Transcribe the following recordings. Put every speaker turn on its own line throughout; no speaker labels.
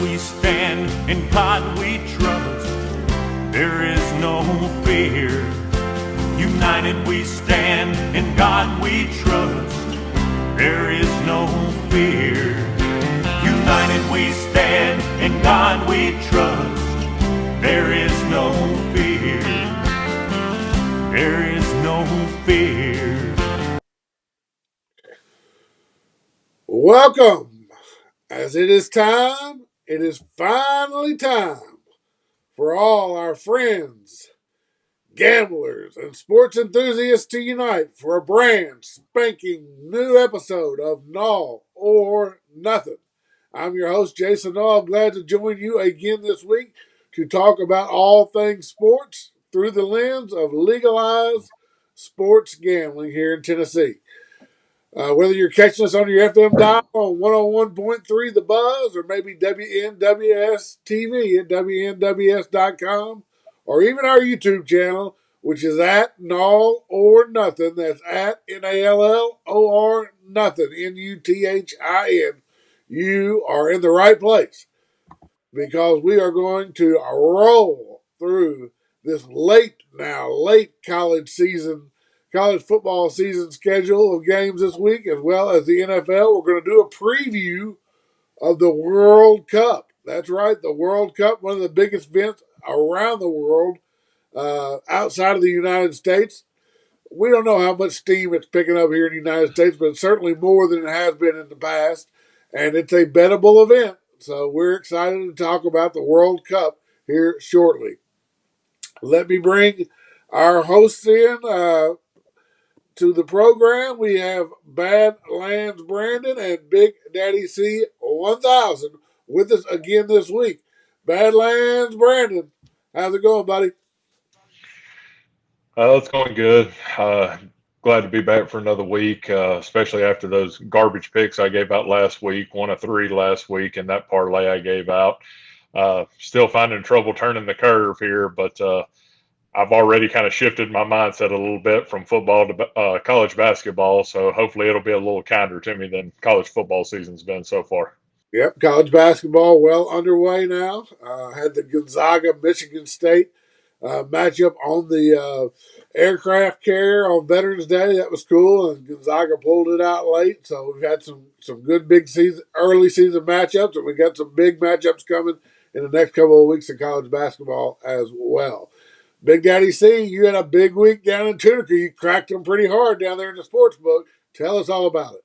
we stand, in God we trust. There is no fear. United we stand, in God we trust. There is no fear. United we stand, in God we trust. There is no fear. There is no fear.
Welcome. As it is time, it is finally time for all our friends, gamblers, and sports enthusiasts to unite for a brand spanking new episode of Nall or Nothing. I'm your host, Jason Nall. Glad to join you again this week to talk about all things sports through the lens of legalized sports gambling here in Tennessee. Whether you're catching us on your FM dial on 101.3 The Buzz or maybe WNWS TV at WNWS.com or even our YouTube channel, which is at Nall or Nothing. That's at NALLOR Nothing, NUTHIN. You are in the right place because we are going to roll through this late college football season schedule of games this week, as well as the NFL. We're going to do a preview of the World Cup. That's right, the World Cup, one of the biggest events around the world outside of the United States. We don't know how much steam it's picking up here in the United States, but it's certainly more than it has been in the past. And it's a bettable event. So we're excited to talk about the World Cup here shortly. Let me bring our hosts in to the program. We have Badlands Brandon and Big Daddy C 1000 with us again this week. Badlands Brandon, how's it going, buddy?
It's going good. Glad to be back for another week, especially after those garbage picks I gave out last week, 1 of 3 last week, and that parlay I gave out. Still finding trouble turning the curve here, but I've already kind of shifted my mindset a little bit from football to college basketball, so hopefully it'll be a little kinder to me than college football season's been so far.
Yep, college basketball well underway now. Had the Gonzaga Michigan State matchup on the aircraft carrier on Veterans Day. That was cool, and Gonzaga pulled it out late. So we've had some good big season, early season matchups, and we got some big matchups coming in the next couple of weeks of college basketball as well. Big Daddy C, you had a big week down in Tunica. You cracked them pretty hard down there in the sports book. Tell us all about it.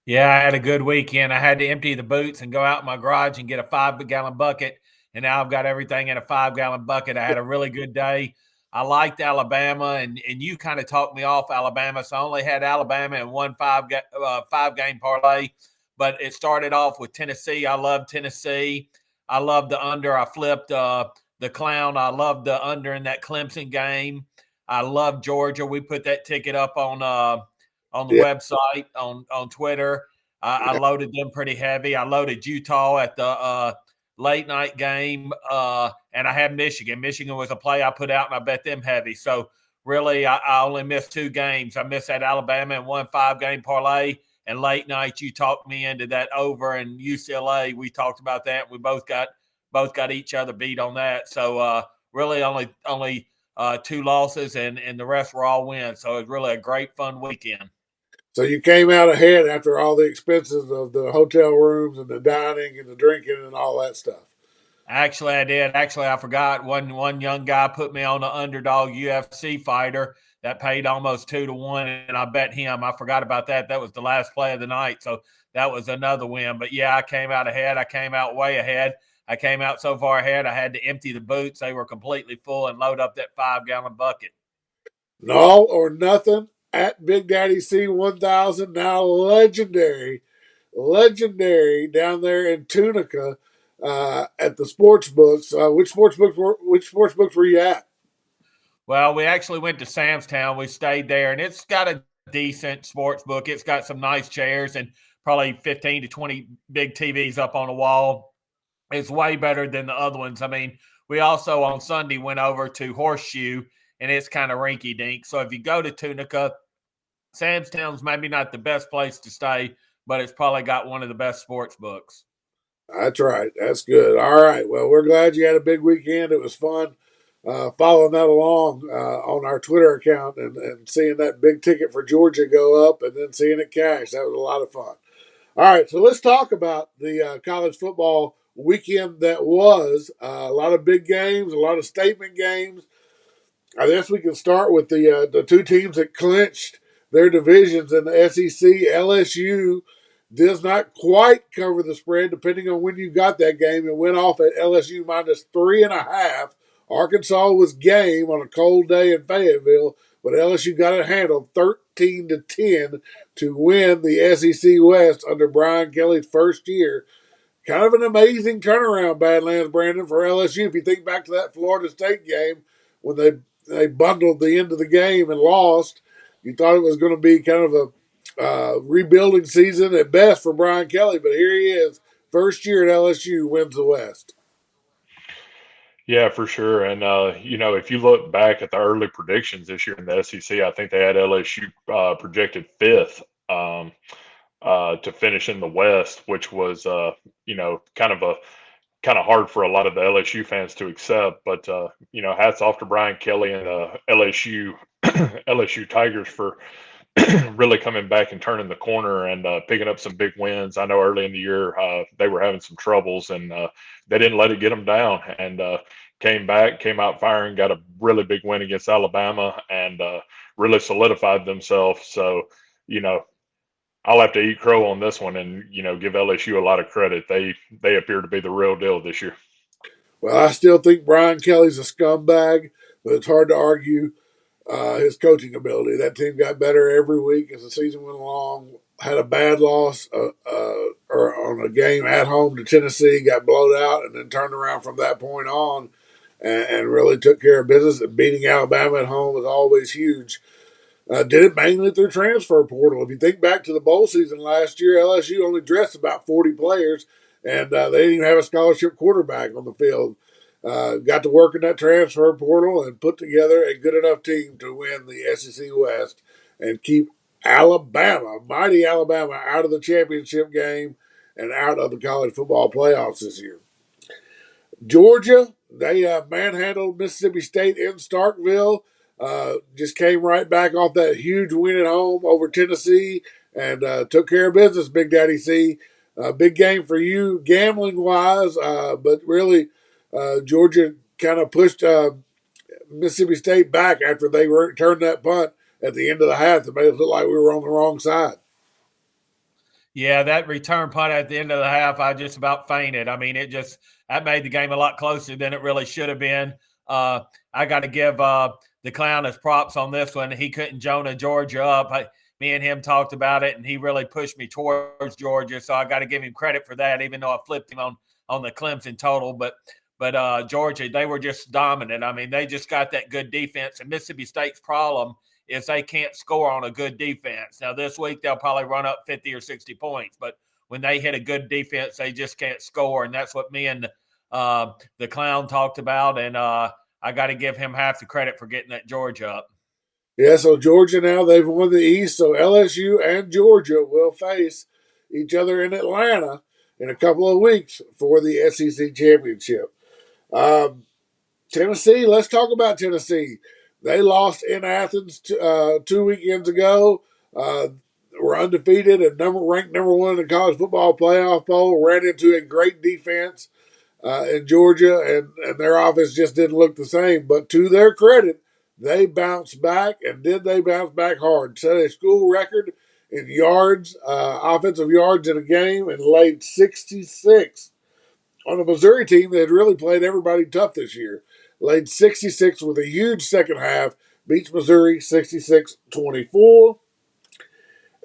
Yeah, I had a good weekend. I had to empty the boots and go out in my garage and get a 5-gallon bucket. And now I've got everything in a 5-gallon bucket. I had a really good day. I liked Alabama, and you kind of talked me off Alabama. So I only had Alabama in one five-game parlay. But it started off with Tennessee. I love Tennessee. I love the under. I flipped the clown. I love the under in that Clemson game. I love Georgia. We put that ticket up on the
Yeah.
website, on Twitter. I loaded them pretty heavy. I loaded Utah at the late night game, and I had Michigan. Michigan was a play I put out, and I bet them heavy. So really, I only missed 2 games. I missed that Alabama and 1 5-game parlay, and late night you talked me into that over in UCLA. We talked about that. We both got each other beat on that. So really only 2 losses, and the rest were all wins. So it was really a great, fun weekend.
So you came out ahead after all the expenses of the hotel rooms and the dining and the drinking and all that stuff.
Actually, I did. Actually, I forgot. One young guy put me on the underdog UFC fighter that paid almost 2-1, and I bet him. I forgot about that. That was the last play of the night, so that was another win. But, yeah, I came out ahead. I came out way ahead. I came out so far ahead I had to empty the boots. They were completely full and load up that 5-gallon bucket.
Nall or Nothing at Big Daddy C 1000, now legendary down there in Tunica at the sports books. Which sports books were you at?
Well, we actually went to Sam's Town. We stayed there, and it's got a decent sports book. It's got some nice chairs and probably 15 to 20 big TVs up on the wall. It's way better than the other ones. I mean, we also on Sunday went over to Horseshoe, and it's kind of rinky dink. So if you go to Tunica, Sam's Town's maybe not the best place to stay, but it's probably got one of the best sports books.
That's right. That's good. All right. Well, we're glad you had a big weekend. It was fun following that along on our Twitter account and seeing that big ticket for Georgia go up and then seeing it cash. That was a lot of fun. All right. So let's talk about the college football weekend that was. A lot of big games, a lot of statement games. I guess we can start with the two teams that clinched their divisions in the SEC. LSU does not quite cover the spread, depending on when you got that game. It went off at LSU minus 3.5. Arkansas was game on a cold day in Fayetteville, but LSU got it handled 13-10 to win the SEC West under Brian Kelly's first year. Kind of an amazing turnaround, Badlands, Brandon, for LSU. If you think back to that Florida State game when they bundled the end of the game and lost, you thought it was going to be kind of a rebuilding season at best for Brian Kelly, but here he is, first year at LSU, wins the West.
Yeah, for sure. And if you look back at the early predictions this year in the SEC, I think they had LSU projected fifth to finish in the West, which was kind of hard for a lot of the LSU fans to accept. But hats off to Brian Kelly and LSU LSU Tigers for really coming back and turning the corner and picking up some big wins. I know early in the year they were having some troubles, and they didn't let it get them down, and came out firing, got a really big win against Alabama, and really solidified themselves. So, I'll have to eat crow on this one, and give LSU a lot of credit. They appear to be the real deal this year.
Well, I still think Brian Kelly's a scumbag, but it's hard to argue his coaching ability. That team got better every week as the season went along. Had a bad loss or on a game at home to Tennessee, got blown out, and then turned around from that point on and really took care of business. And beating Alabama at home was always huge. Did it mainly through transfer portal. If you think back to the bowl season last year, LSU only dressed about 40 players, and they didn't even have a scholarship quarterback on the field. Got to work in that transfer portal and put together a good enough team to win the SEC West and keep Alabama, mighty Alabama, out of the championship game and out of the college football playoffs this year. Georgia, they manhandled Mississippi State in Starkville. Just came right back off that huge win at home over Tennessee and took care of business, Big Daddy C. Big game for you gambling wise, but really Georgia kind of pushed Mississippi State back after they turned that punt at the end of the half that made it look like we were on the wrong side.
Yeah, that return punt at the end of the half, I just about fainted. I mean, that made the game a lot closer than it really should have been. I got to give the clown his props on this one. He couldn't Jonah Georgia up. Me and him talked about it, and he really pushed me towards Georgia. So I got to give him credit for that, even though I flipped him on the Clemson total. But Georgia, they were just dominant. I mean, they just got that good defense. And Mississippi State's problem is they can't score on a good defense. Now, this week, they'll probably run up 50 or 60 points. But when they hit a good defense, they just can't score. And that's what me and the clown talked about. And I got to give him half the credit for getting that Georgia up.
Yeah, so Georgia now, they've won the East. So LSU and Georgia will face each other in Atlanta in a couple of weeks for the SEC championship. Tennessee, let's talk about Tennessee. They lost in Athens 2 weekends ago. Were undefeated and ranked number one in the college football playoff poll. Ran into a great defense in Georgia, and their offense just didn't look the same. But to their credit, they bounced back, and did they bounce back hard? Set a school record in yards, offensive yards in a game, and laid 66 on a Missouri team that had really played everybody tough this year. Laid 66 with a huge second half, beats Missouri 66-24.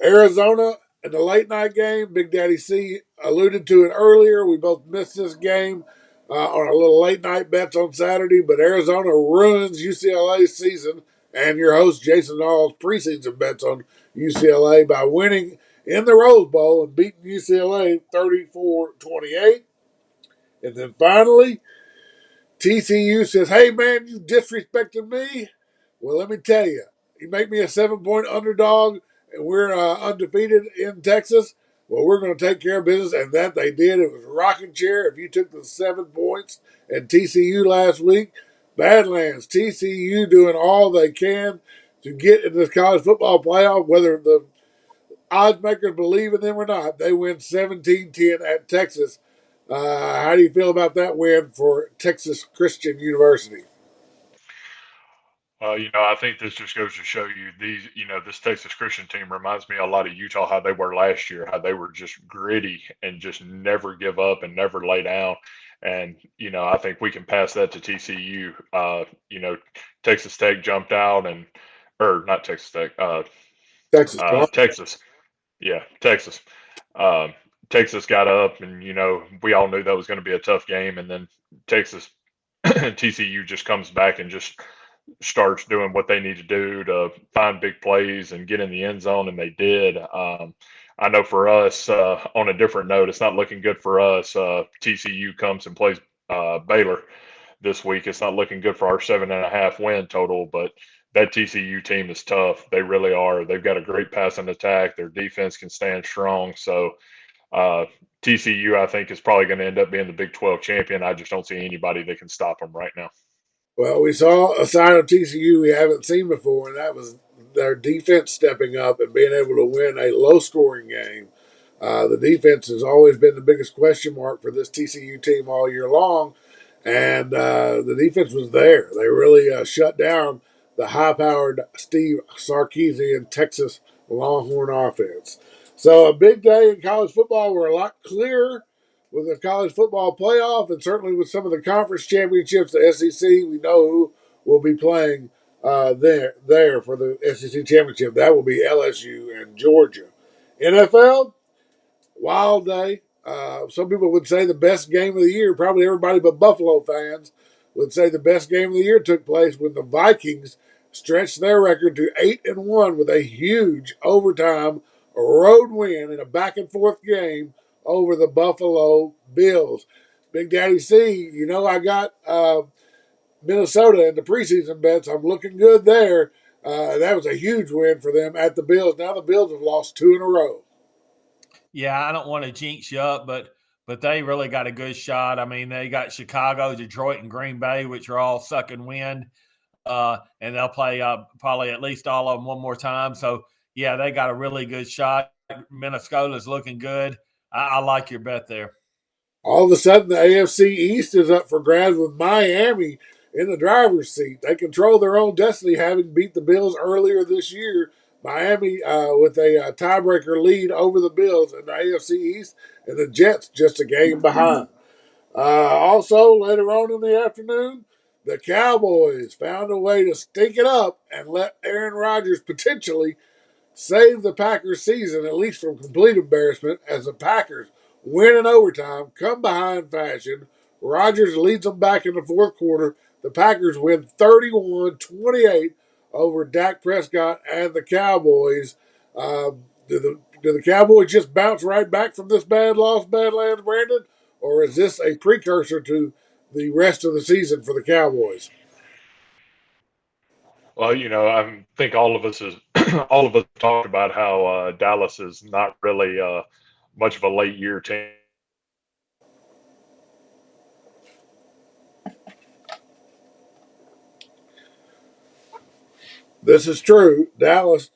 Arizona in the late night game, Big Daddy C alluded to it earlier. We both missed this game on a little late night bets on Saturday, but Arizona ruins UCLA's season and your host Jason Nall's preseason bets on UCLA by winning in the Rose Bowl and beating UCLA 34-28. And then finally, TCU says, hey, man, you disrespected me? Well, let me tell you, you make me a 7-point underdog, and we're undefeated in Texas. well, we're going to take care of business, and that they did. It was rocking chair. If you took the 7 points at TCU last week, Badlands, TCU doing all they can to get in this college football playoff, whether the odds makers believe in them or not. They win 17-10 at Texas. How do you feel about that win for Texas Christian University?
I think this just goes to show you this Texas Christian team reminds me a lot of Utah, how they were last year, how they were just gritty and just never give up and never lay down. And, I think we can pass that to TCU. Texas Tech jumped out or not Texas Tech,
Texas.
Texas. Yeah, Texas. Um, Texas got up, and we all knew that was going to be a tough game. And then Texas, TCU just comes back and just starts doing what they need to do to find big plays and get in the end zone, and they did. I know for us, on a different note, it's not looking good for us. TCU comes and plays Baylor this week. It's not looking good for our 7.5 win total, but that TCU team is tough. They really are. They've got a great passing attack. Their defense can stand strong. So TCU, I think, is probably going to end up being the Big 12 champion. I just don't see anybody that can stop them right now.
Well, we saw a side of TCU we haven't seen before, and that was their defense stepping up and being able to win a low-scoring game. The defense has always been the biggest question mark for this TCU team all year long, and the defense was there. They really shut down the high-powered Steve Sarkisian Texas Longhorn offense. So a big day in college football. We're a lot clearer with the college football playoff, and certainly with some of the conference championships, the SEC. We know who will be playing there for the SEC championship. That will be LSU and Georgia. NFL, wild day. Some people would say the best game of the year. Probably everybody but Buffalo fans would say the best game of the year took place when the Vikings stretched their record to 8-1 with a huge overtime road win in a back and forth game over the Buffalo Bills. Big Daddy C, I got Minnesota in the preseason bets. I'm looking good there. That was a huge win for them at the Bills. Now the Bills have lost 2 in a row.
Yeah, I don't want to jinx you up, but they really got a good shot. I mean, they got Chicago, Detroit, and Green Bay, which are all sucking wind, and they'll play probably at least all of them one more time. So yeah, they got a really good shot. Minnesota's looking good. I like your bet there.
All of a sudden, the AFC East is up for grabs with Miami in the driver's seat. They control their own destiny, having beat the Bills earlier this year. Miami with a tiebreaker lead over the Bills in the AFC East, and the Jets just a game behind. Also, later on in the afternoon, the Cowboys found a way to stink it up and let Aaron Rodgers potentially save the Packers' season, at least from complete embarrassment, as the Packers win in overtime, come behind fashion. Rodgers leads them back in the fourth quarter. The Packers win 31-28 over Dak Prescott and the Cowboys. Do the Cowboys just bounce right back from this bad loss, Badlands, Brandon? Or is this a precursor to the rest of the season for the Cowboys?
Well, I think all of us is all of us talked about how Dallas is not really much of a late year team.
This is true. Dallas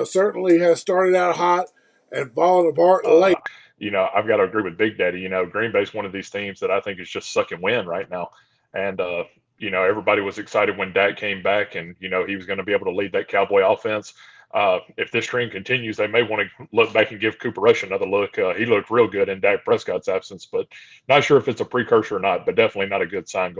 certainly has started out hot and fallen apart late.
I've got to agree with Big Daddy. Green Bay's one of these teams that I think is just sucking wind right now. And, everybody was excited when Dak came back and, he was going to be able to lead that Cowboy offense. If this trend continues, they may want to look back and give Cooper Rush another look. He looked real good in Dak Prescott's absence, but not sure if it's a precursor or not, but definitely not a good sign.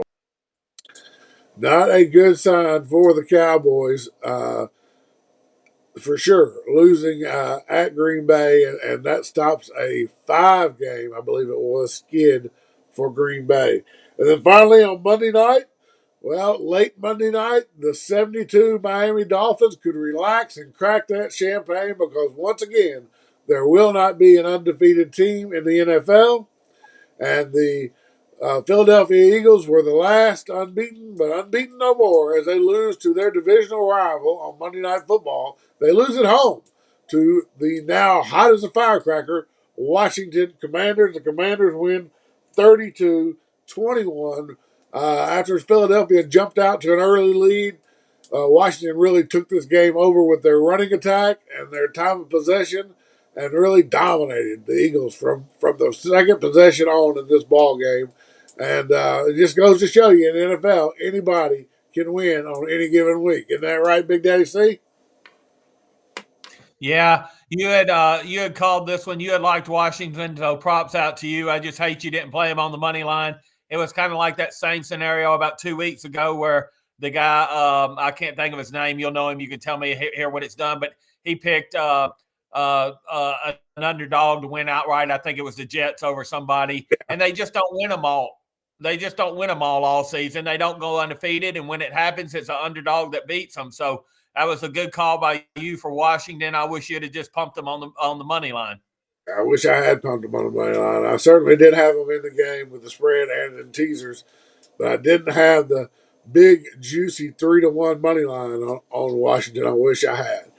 Not a good sign for the Cowboys, for sure. Losing at Green Bay, and that stops a 5-game, I believe it was, skid for Green Bay. And then finally on Monday night, late Monday night, the 72 Miami Dolphins could relax and crack that champagne because once again, there will not be an undefeated team in the NFL. And the Philadelphia Eagles were the last unbeaten, but unbeaten no more as they lose to their divisional rival on Monday Night Football. They lose at home to the now hot as a firecracker Washington Commanders. The Commanders win 32-21. After Philadelphia jumped out to an early lead, Washington really took this game over with their running attack and their time of possession, and really dominated the Eagles from the second possession on in this ball game. And it just goes to show you in the NFL, anybody can win on any given week. Isn't that right, Big Daddy C?
Yeah, you had called this one. You had liked Washington, so props out to you. I just hate you didn't play him on the money line. It was kind of like that same scenario about 2 weeks ago where the guy, I can't think of his name. You'll know him. You can tell me here what it's done, but he picked an underdog to win outright. I think it was the Jets over somebody, and they just don't win them all. They just don't win them all season. They don't go undefeated, and when it happens, it's an underdog that beats them. So that was a good call by you for Washington. I wish you'd have just pumped them on the money line.
I wish I had pumped them on the money line. I certainly did have them in the game with the spread and in teasers, but I didn't have the big, juicy 3-1 money line on Washington. I wish I had.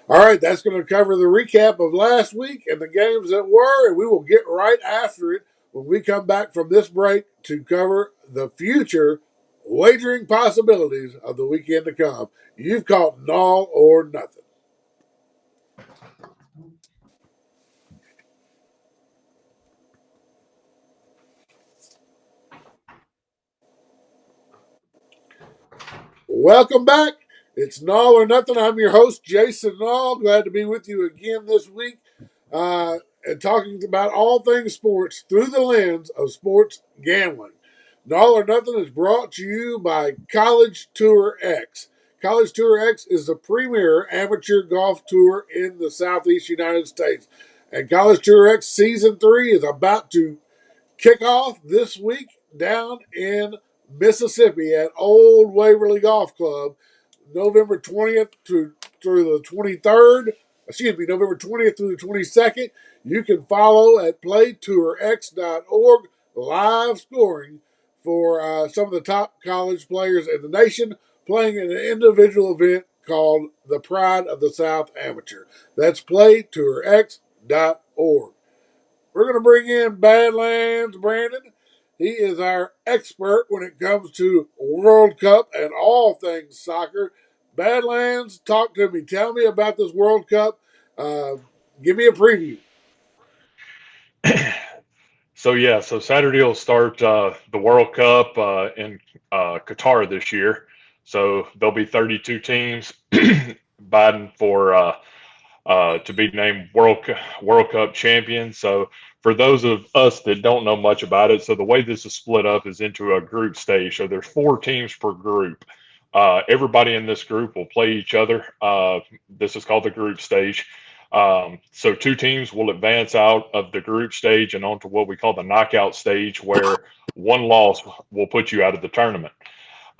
All right, that's going to cover the recap of last week and the games that were, and we will get right after it when we come back from this break to cover the future wagering possibilities of the weekend to come. You've caught Nall or Nothing. Welcome back. It's Nall or Nothing. I'm your host, Jason Nall. Glad to be with you again this week and talking about all things sports through the lens of sports gambling. Nall or Nothing is brought to you by College Tour X. College Tour X is the premier amateur golf tour in the Southeast United States. And College Tour X Season 3 is about to kick off this week down in Mississippi at Old Waverly Golf Club, November 20th through the 23rd. November 20th through the 22nd. You can follow at playtourx.org live scoring for some of the top college players in the nation playing in an individual event called the Pride of the South Amateur. That's playtourx.org. We're going to bring in Badlands Brandon. He is our expert when it comes to World Cup and all things soccer. Badlands, talk to me. Tell me about this World Cup. Give me a preview.
So Saturday will start the World Cup in Qatar this year. So there'll be 32 teams vying for to be named World Cup champion. So for those of us that don't know much about it, so the way this is split up is into a group stage. So there's 4 teams per group. Everybody in this group will play each other. This is called the group stage. So 2 teams will advance out of the group stage and onto what we call the knockout stage, where one loss will put you out of the tournament.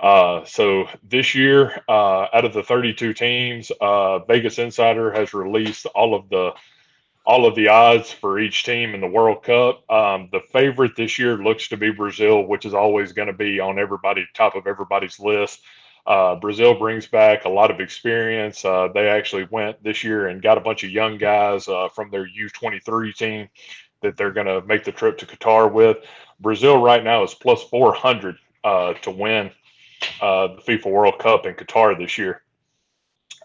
So this year, out of the 32 teams, Vegas Insider has released all of the odds for each team in the World Cup. The favorite this year looks to be Brazil, which is always going to be on top of everybody's list. Brazil brings back a lot of experience. They actually went this year and got a bunch of young guys from their U23 team that they're going to make the trip to Qatar with. Brazil right now is plus 400 to win the FIFA World Cup in Qatar this year.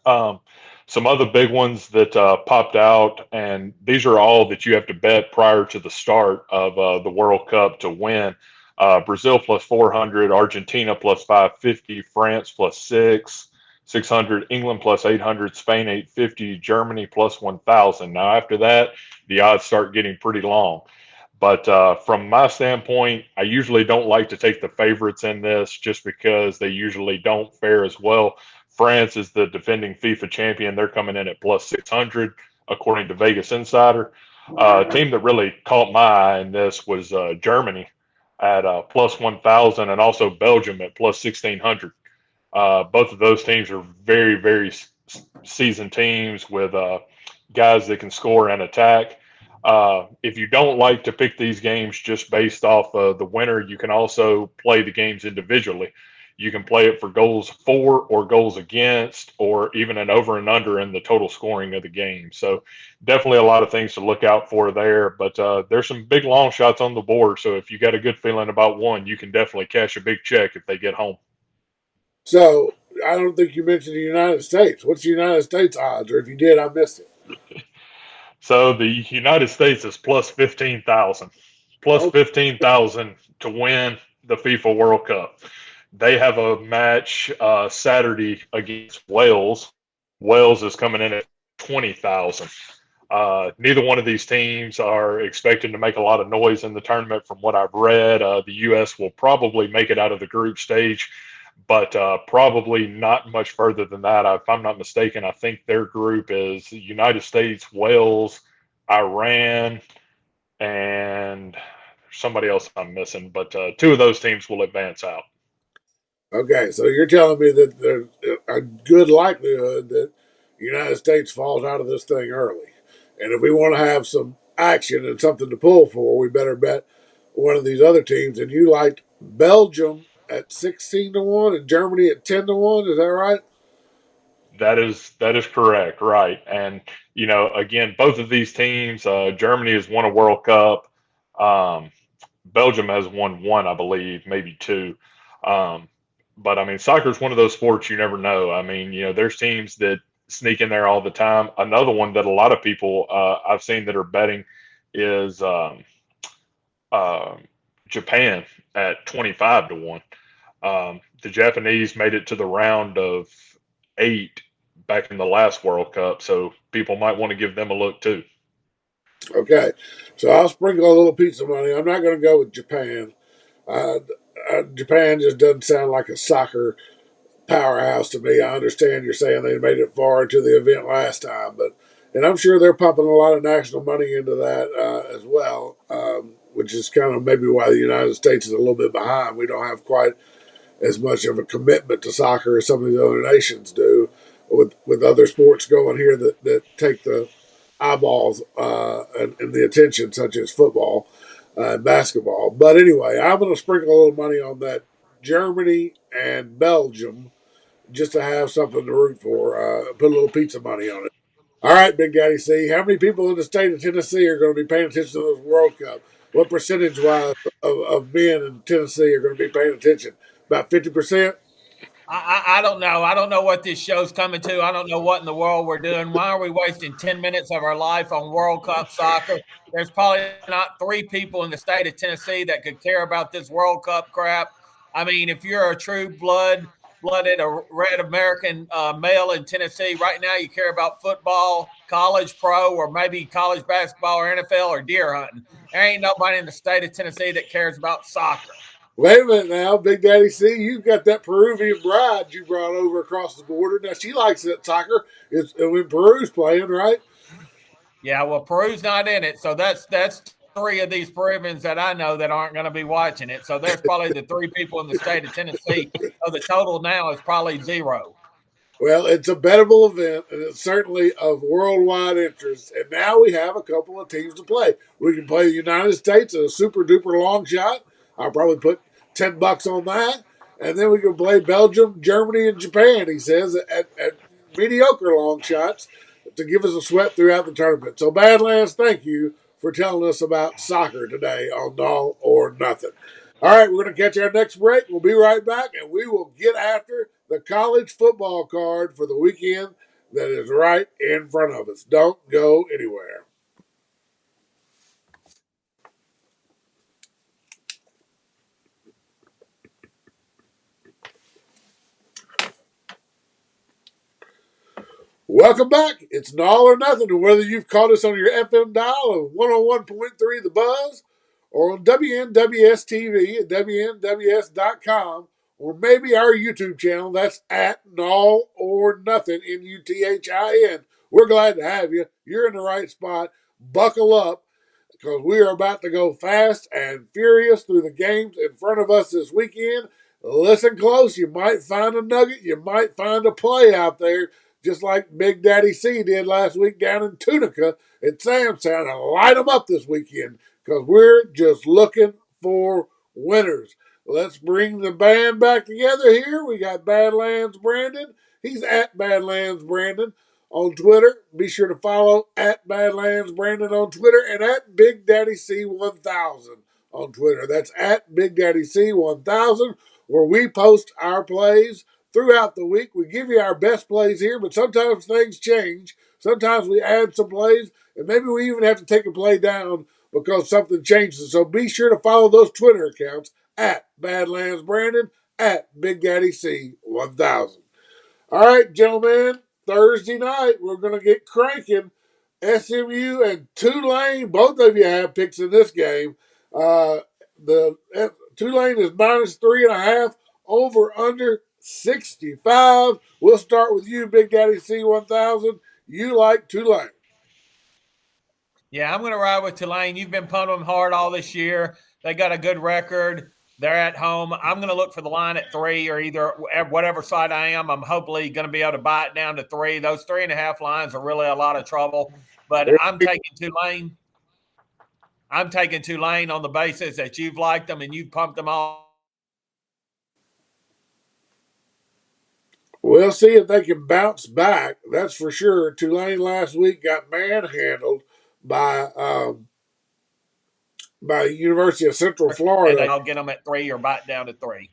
Some other big ones that popped out, and these are all that you have to bet prior to the start of the World Cup to win. Brazil plus 400, Argentina plus 550, France plus 600, England plus 800, Spain 850, Germany plus 1,000. Now after that, the odds start getting pretty long. But from my standpoint, I usually don't like to take the favorites in this just because they usually don't fare as well. France is the defending FIFA champion. They're coming in at plus 600, according to Vegas Insider. Team that really caught my eye in this was Germany at plus 1,000, and also Belgium at plus 1,600. Both of those teams are very, very seasoned teams with guys that can score and attack. If you don't like to pick these games just based off the winner, you can also play the games individually. You can play it for goals for or goals against, or even an over and under in the total scoring of the game. So definitely a lot of things to look out for there. But there's some big long shots on the board. So if you got a good feeling about one, you can definitely cash a big check if they get home.
So I don't think you mentioned the United States. What's the United States odds? Or if you did, I missed it.
So the United States is plus 15,000, plus
Oh,
15,000 to win the FIFA World Cup. They have a match Saturday against Wales. Wales is coming in at 20,000. Neither one of these teams are expecting to make a lot of noise in the tournament, from what I've read. The U.S. will probably make it out of the group stage, but probably not much further than that. If I'm not mistaken, I think their group is the United States, Wales, Iran, and somebody else I'm missing. But two of those teams will advance out.
okay. So you're telling me that there's a good likelihood that the United States falls out of this thing early. And if we want to have some action and something to pull for, we better bet one of these other teams. And you liked Belgium at 16-1 and Germany at 10-1. Is that right?
That is correct, right? And again, both of these teams, Germany has won a World Cup. Um, Belgium has won one, I believe, maybe two. Um, but I mean, soccer is one of those sports you never know. I mean, there's teams that sneak in there all the time. Another one that a lot of people I've seen that are betting is uh, Japan at 25-1. The Japanese made it to the round of eight back in the last World Cup, so people might want to give them a look too.
Okay. So I'll sprinkle a little piece of money. I'm not going to go with Japan. Uh, Japan just doesn't sound like a soccer powerhouse to me. I understand you're saying they made it far into the event last time, and I'm sure they're pumping a lot of national money into that as well, which is kind of maybe why the United States is a little bit behind. We don't have quite as much of a commitment to soccer as some of the other nations do, with other sports going here that take the eyeballs and the attention, such as football and basketball. But anyway, I'm going to sprinkle a little money on that Germany and Belgium just to have something to root for. Put a little pizza money on it. All right, Big Daddy C. How many people in the state of Tennessee are going to be paying attention to this World Cup? What percentage wise of men in Tennessee are going to be paying attention? About 50%?
I don't know. I don't know what this show's coming to. I don't know what in the world we're doing. Why are we wasting 10 minutes of our life on World Cup soccer? There's probably not three people in the state of Tennessee that could care about this World Cup crap. I mean, if you're a true blooded or red American male in Tennessee, right now you care about football, college pro, or maybe college basketball or NFL or deer hunting. There ain't nobody in the state of Tennessee that cares about soccer.
Wait a minute now, Big Daddy C. You've got that Peruvian bride you brought over across the border. Now, she likes that soccer. It's when Peru's playing, right?
Yeah, well, Peru's not in it, so that's three of these Peruvians that I know that aren't going to be watching it. So there's probably the three people in the state of Tennessee. So the total now is probably zero.
Well, it's a bettable event, and it's certainly of worldwide interest. And now we have a couple of teams to play. We can play the United States at a super duper long shot. I'll probably put $10 on that. And then we can play Belgium, Germany, and Japan, he says, at mediocre long shots to give us a sweat throughout the tournament. So, Badlands, thank you for telling us about soccer today on Nall or Nothing. All right, we're going to catch our next break. We'll be right back, and we will get after the college football card for the weekend that is right in front of us. Don't go anywhere. Welcome back. It's Nall or Nothing, and whether you've caught us on your FM dial of 101.3 The Buzz or on WNWS TV at WNWS.com or maybe our YouTube channel, that's at Nall or Nothing, Nuthin. We're glad to have you. You're in the right spot. Buckle up because we are about to go fast and furious through the games in front of us this weekend. Listen close. You might find a nugget. You might find a play out there, just like Big Daddy C did last week down in Tunica at Sam's Town, and light them up this weekend because we're just looking for winners. Let's bring the band back together here. We got Badlands Brandon. He's at Badlands Brandon on Twitter. Be sure to follow at Badlands Brandon on Twitter and at Big Daddy C1000 on Twitter. That's at Big Daddy C1000, where we post our plays throughout the week. We give you our best plays here, but sometimes things change. Sometimes we add some plays, and maybe we even have to take a play down because something changes. So be sure to follow those Twitter accounts at Badlands Brandon, at Big Daddy C1000. All right, gentlemen, Thursday night, we're going to get cranking. SMU and Tulane, both of you have picks in this game. The Tulane is -3.5, over under 65. We'll start with you, Big Daddy C1000. You like Tulane.
Yeah, I'm going to ride with Tulane. You've been pumping them hard all this year. They got a good record. They're at home. I'm going to look for the line at 3, or either whatever side I am. I'm hopefully going to be able to buy it down to 3. Those 3.5 lines are really a lot of trouble. But I'm taking Tulane. I'm taking Tulane on the basis that you've liked them and you've pumped them all.
We'll see if they can bounce back. That's for sure. Tulane last week got manhandled by University of Central Florida.
And I'll get them at 3 or buy it down to 3.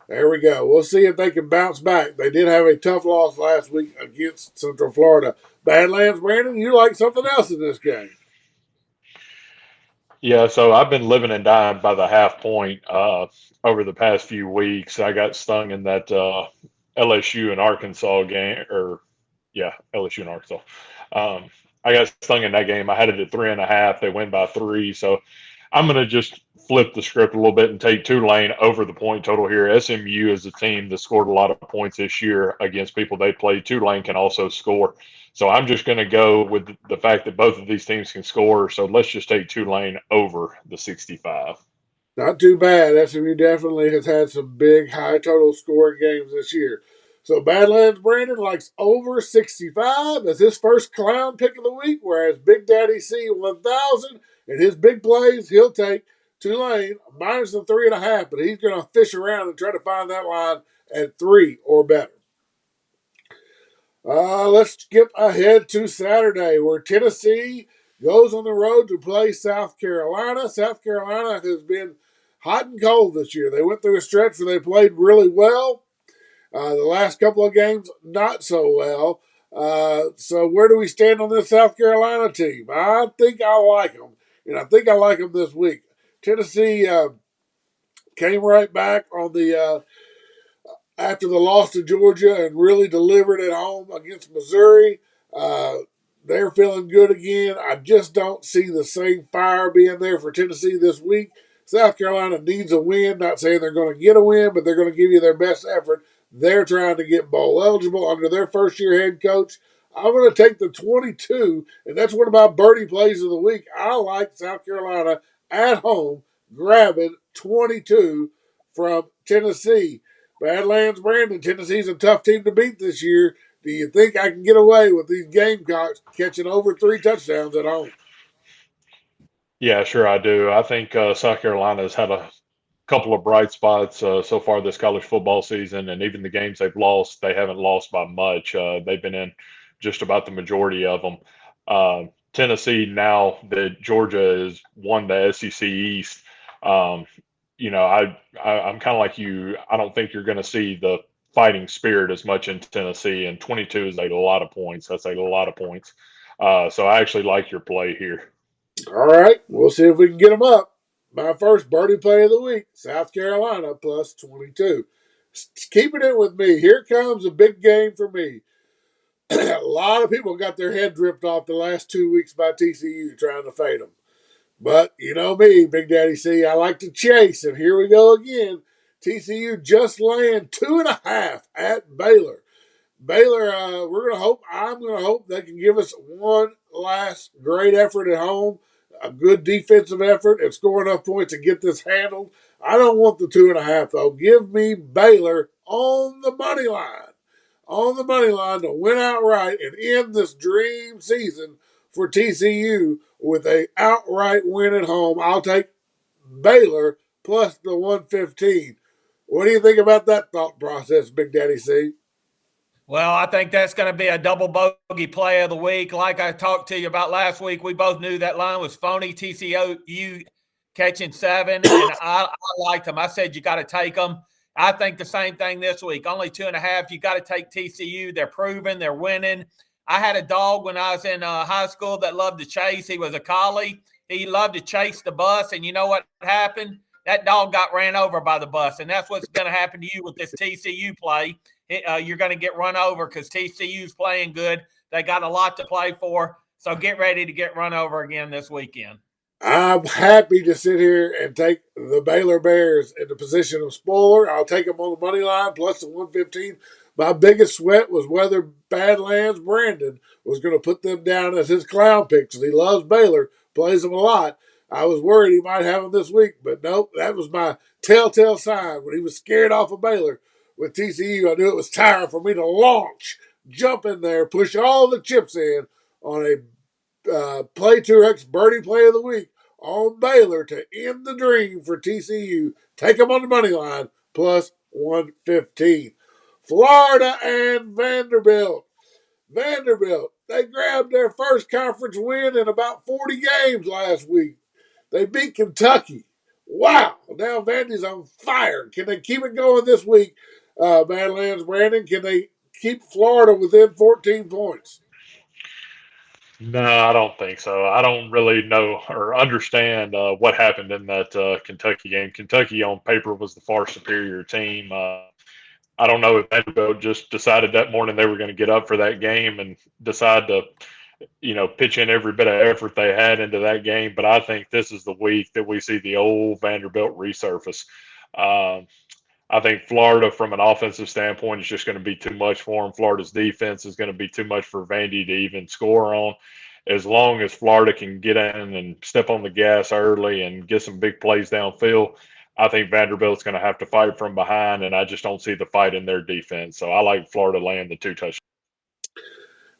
There we go. We'll see if they can bounce back. They did have a tough loss last week against Central Florida. Badlands, Brandon, you like something else in this game?
Yeah, so I've been living and dying by the half point over the past few weeks. I got stung in that LSU and Arkansas game, or yeah, LSU and Arkansas. I got stung in that game. I had it at 3.5. They win by 3, so I'm going to just flip the script a little bit and take Tulane over the point total here. SMU is a team that scored a lot of points this year against people they played. Tulane can also score. So I'm just going to go with the fact that both of these teams can score. So let's just take Tulane over the 65.
Not too bad. SMU definitely has had some big high total scoring games this year. So Badlands Brandon likes over 65 as his first clown pick of the week, whereas Big Daddy C1000 and his big plays, he'll take Tulane minus the 3.5, but he's going to fish around and try to find that line at 3 or better. Let's skip ahead to Saturday, where Tennessee goes on the road to play South Carolina. South Carolina has been hot and cold this year. They went through a stretch where they played really well. The last couple of games, not so well. So where do we stand on this South Carolina team? I think I like them, and I think I like them this week. Tennessee came right back on the after the loss to Georgia and really delivered at home against Missouri. They're feeling good again. I just don't see the same fire being there for Tennessee this week. South Carolina needs a win. Not saying they're going to get a win, but they're going to give you their best effort. They're trying to get bowl eligible under their first year head coach. I'm going to take the 22, and that's one of my birdie plays of the week. I like South Carolina at home grabbing 22 from Tennessee. Badlands Brandon, Tennessee's a tough team to beat this year. Do you think I can get away with these Gamecocks catching over 3 touchdowns at home?
Yeah, sure I do. I think South Carolina has had a couple of bright spots so far this college football season, and even the games they've lost, they haven't lost by much. They've been in just about the majority of them. Tennessee, now that Georgia has won the SEC East, I'm kind of like you. I don't think you're going to see the fighting spirit as much in Tennessee, and 22 is a lot of points. That's a lot of points. So I actually like your play here.
All right, we'll see if we can get them up. My first birdie play of the week, South Carolina plus 22. Keeping it with me. Here comes a big game for me. A lot of people got their head ripped off the last 2 weeks by TCU trying to fade them. But you know me, Big Daddy C, I like to chase, and here we go again. TCU just laying 2.5 at Baylor. Baylor, I'm going to hope they can give us one last great effort at home, a good defensive effort, and score enough points to get this handled. I don't want the 2.5, though. Give me Baylor on the money line. On the money line to win outright and end this dream season for TCU with a outright win at home. I'll take Baylor plus the 115. What do you think about that thought process, Big Daddy C?
Well, I think that's going to be a double bogey play of the week. Like I talked to you about last week, we both knew that line was phony. TCU catching 7, and I liked them. I said you got to take them. I think the same thing this week. Only 2.5. You got to take TCU. They're proven. They're winning. I had a dog when I was in high school that loved to chase. He was a collie. He loved to chase the bus, and you know what happened? That dog got ran over by the bus, and that's what's going to happen to you with this TCU play. You're going to get run over because TCU's playing good. They got a lot to play for. So get ready to get run over again this weekend.
I'm happy to sit here and take the Baylor Bears in the position of spoiler. I'll take them on the money line plus the 115. My biggest sweat was whether Badlands Brandon was going to put them down as his clown pick because he loves Baylor, plays them a lot. I was worried he might have them this week, but nope, that was my telltale sign when he was scared off of Baylor with TCU. I knew it was time for me to launch, jump in there, push all the chips in on a Play 2X Birdie Play of the Week on Baylor to end the dream for TCU. Take them on the money line plus 115. Florida and Vanderbilt. Vanderbilt, they grabbed their first conference win in about 40 games last week. They beat Kentucky. Wow. Now Vandy's on fire. Can they keep it going this week, Badlands Brandon? Can they keep Florida within 14 points?
No, I don't think so. I don't really know or understand what happened in that Kentucky game. Kentucky on paper was the far superior team. I don't know if Vanderbilt just decided that morning they were going to get up for that game and decide to, pitch in every bit of effort they had into that game. But I think this is the week that we see the old Vanderbilt resurface. Um, I think Florida, from an offensive standpoint, is just going to be too much for them. Florida's defense is going to be too much for Vandy to even score on. As long as Florida can get in and step on the gas early and get some big plays downfield, I think Vanderbilt's going to have to fight from behind, and I just don't see the fight in their defense. So I like Florida laying the 2 touchdowns.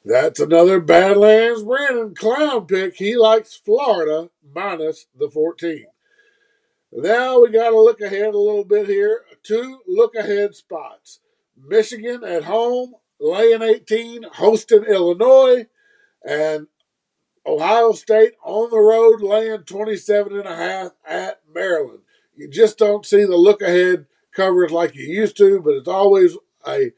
That's another Badlands Brandon clown pick. He likes Florida minus the 14. Now we got to look ahead a little bit here. 2 look ahead spots. Michigan at home, laying 18, hosting Illinois, and Ohio State on the road, laying 27.5 at Maryland. You just don't see the look ahead coverage like you used to, but it's always a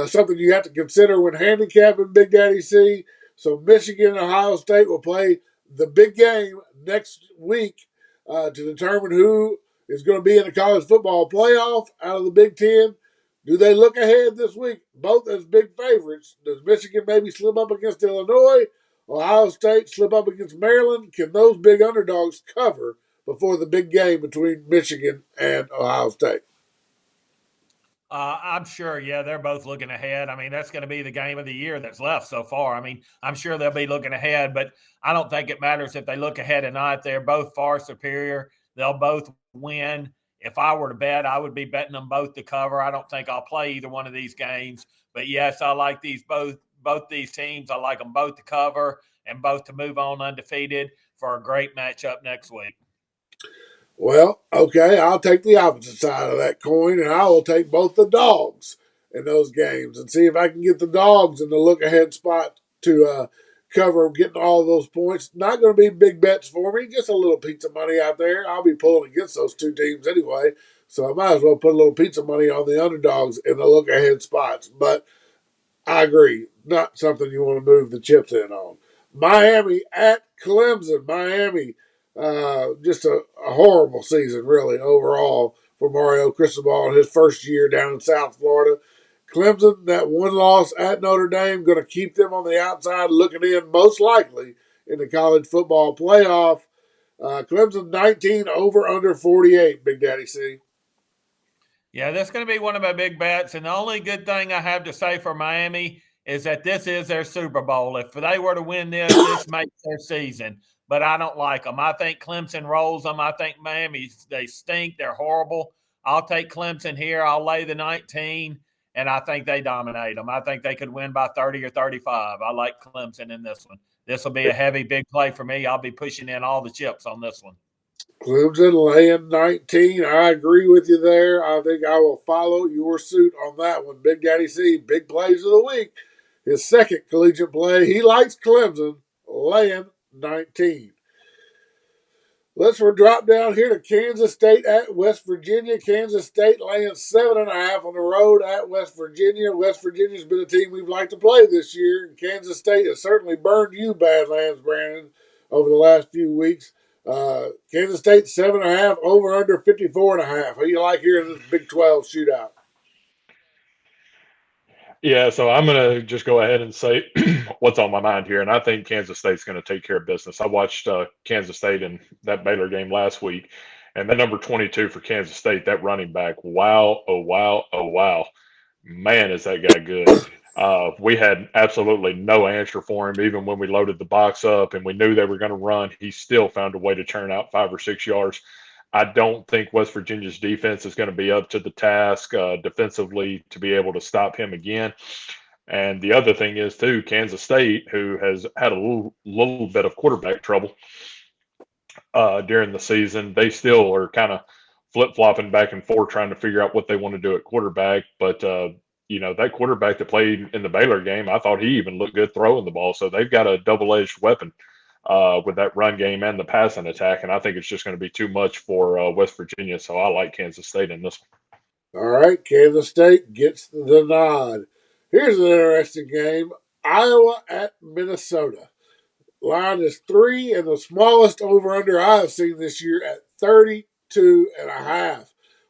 something you have to consider when handicapping Big Daddy C. So Michigan and Ohio State will play the big game next week to determine who is going to be in the college football playoff out of the Big Ten. Do they look ahead this week, both as big favorites? Does Michigan maybe slip up against Illinois? Ohio State slip up against Maryland? Can those big underdogs cover before the big game between Michigan and Ohio State?
I'm sure, yeah, they're both looking ahead. I mean, that's going to be the game of the year that's left so far. I mean, I'm sure they'll be looking ahead, but I don't think it matters if they look ahead or not. They're both far superior. They'll both win. If I were to bet, I would be betting them both to cover. I don't think I'll play either one of these games. But yes, I like these both these teams. I like them both to cover and both to move on undefeated for a great matchup next week.
Well, okay, I'll take the opposite side of that coin, and I will take both the dogs in those games and see if I can get the dogs in the look-ahead spot to cover getting all of those points. Not going to be big bets for me, just a little pizza money out there. I'll be pulling against those 2 teams anyway, so I might as well put a little pizza money on the underdogs in the look-ahead spots. But I agree, not something you want to move the chips in on. Miami at Clemson. Miami, just a horrible season, really, overall for Mario Cristobal in his first year down in South Florida. Clemson, that 1 loss at Notre Dame, going to keep them on the outside looking in, most likely, in the college football playoff. Clemson 19 over under 48, Big Daddy C.
Yeah, that's going to be one of my big bets. And the only good thing I have to say for Miami is that this is their Super Bowl. If they were to win this makes their season. But I don't like them. I think Clemson rolls them. I think Miami, they stink. They're horrible. I'll take Clemson here. I'll lay the 19, and I think they dominate them. I think they could win by 30 or 35. I like Clemson in this one. This will be a heavy, big play for me. I'll be pushing in all the chips on this one.
Clemson laying 19. I agree with you there. I think I will follow your suit on that one. Big Daddy C, big plays of the week. His second collegiate play. He likes Clemson laying 19. Let's drop down here to Kansas State at West Virginia. Kansas State laying 7.5 on the road at West Virginia. West Virginia's been a team we've liked to play this year, and Kansas State has certainly burned you, Badlands Brandon, over the last few weeks. Kansas State 7.5, over under 54.5. Who do you like here in this Big 12 shootout?
Yeah, so I'm going to just go ahead and say what's on my mind here, and I think Kansas State's going to take care of business. I watched Kansas State in that Baylor game last week, and that number 22 for Kansas State, that running back, wow, oh, wow, oh, wow. Man, is that guy good. We had absolutely no answer for him, even when we loaded the box up and we knew they were going to run. He still found a way to turn out 5 or 6 yards. I don't think West Virginia's defense is going to be up to the task defensively to be able to stop him again. And the other thing is, too, Kansas State, who has had a little bit of quarterback trouble during the season, they still are kind of flip-flopping back and forth trying to figure out what they want to do at quarterback. But, that quarterback that played in the Baylor game, I thought he even looked good throwing the ball. So they've got a double-edged weapon with that run game and the passing attack. And I think it's just going to be too much for West Virginia. So I like Kansas State in this one.
All right, Kansas State gets the nod. Here's an interesting game. Iowa at Minnesota. Line is 3, and the smallest over-under I have seen this year at 32.5.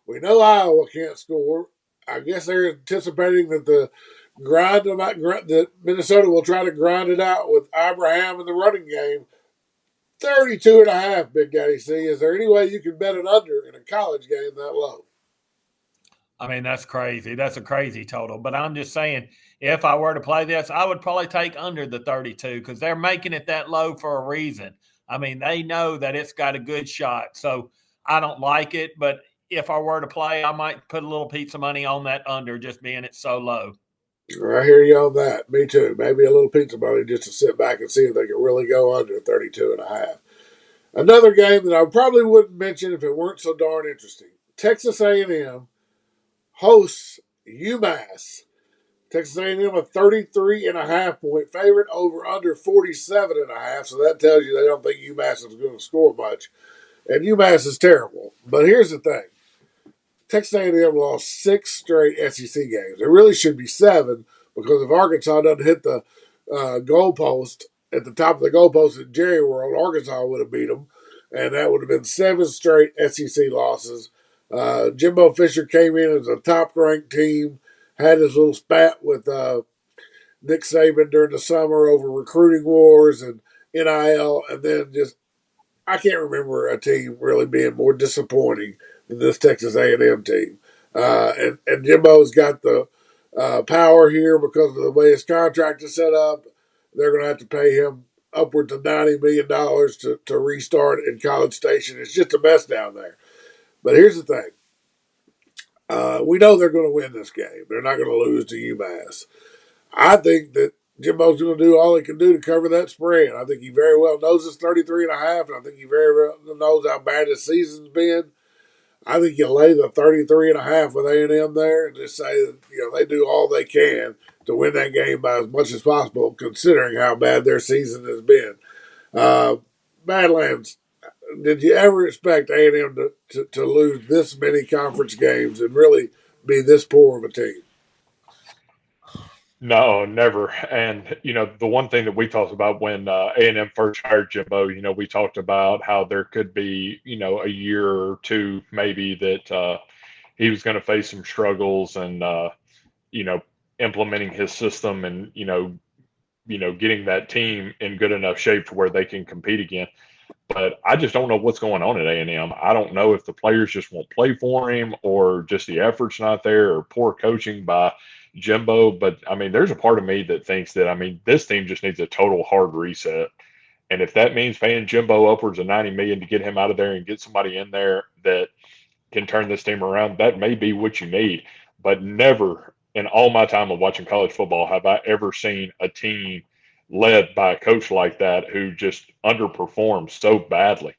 We know Iowa can't score. I guess they're anticipating that that Minnesota will try to grind it out with Abraham in the running game. 32.5, Big Daddy C. Is there any way you can bet it under in a college game that low?
I mean, that's crazy. That's a crazy total. But I'm just saying, if I were to play this, I would probably take under the 32 because they're making it that low for a reason. I mean, they know that it's got a good shot. So I don't like it. But if I were to play, I might put a little piece of money on that under just being it so low.
I hear you on that. Me too. Maybe a little pizza money just to sit back and see if they can really go under 32.5. Another game that I probably wouldn't mention if it weren't so darn interesting. Texas A&M hosts UMass. Texas A&M a 33.5 point favorite, over under 47.5. So that tells you they don't think UMass is going to score much. And UMass is terrible. But here's the thing. Texas A&M lost 6 straight SEC games. It really should be 7 because if Arkansas doesn't hit the goalpost at the top of the goalpost at Jerry World, Arkansas would have beat them, and that would have been 7 straight SEC losses. Jimbo Fisher came in as a top-ranked team, had his little spat with Nick Saban during the summer over recruiting wars and NIL, and then just I can't remember a team really being more disappointing than this Texas A&M team. And Jimbo's got the power here because of the way his contract is set up. They're going to have to pay him upwards of $90 million to restart in College Station. It's just a mess down there. But here's the thing. We know they're going to win this game. They're not going to lose to UMass. I think that Jimbo's going to do all he can do to cover that spread. I think he very well knows it's 33.5, and I think he very well knows how bad his season's been. I think you lay the 33.5 with A&M there and just say that, they do all they can to win that game by as much as possible, considering how bad their season has been. Badlands, did you ever expect A&M to lose this many conference games and really be this poor of a team?
No, never. And the one thing that we talked about when A&M first hired Jimbo, we talked about how there could be, a year or two maybe that he was going to face some struggles and implementing his system and getting that team in good enough shape to where they can compete again. But I just don't know what's going on at A&M. I don't know if the players just won't play for him or just the effort's not there or poor coaching by Jimbo. But, there's a part of me that thinks that, this team just needs a total hard reset. And if that means paying Jimbo upwards of $90 million to get him out of there and get somebody in there that can turn this team around, that may be what you need. But never in all my time of watching college football have I ever seen a team led by a coach like that who just underperforms so badly.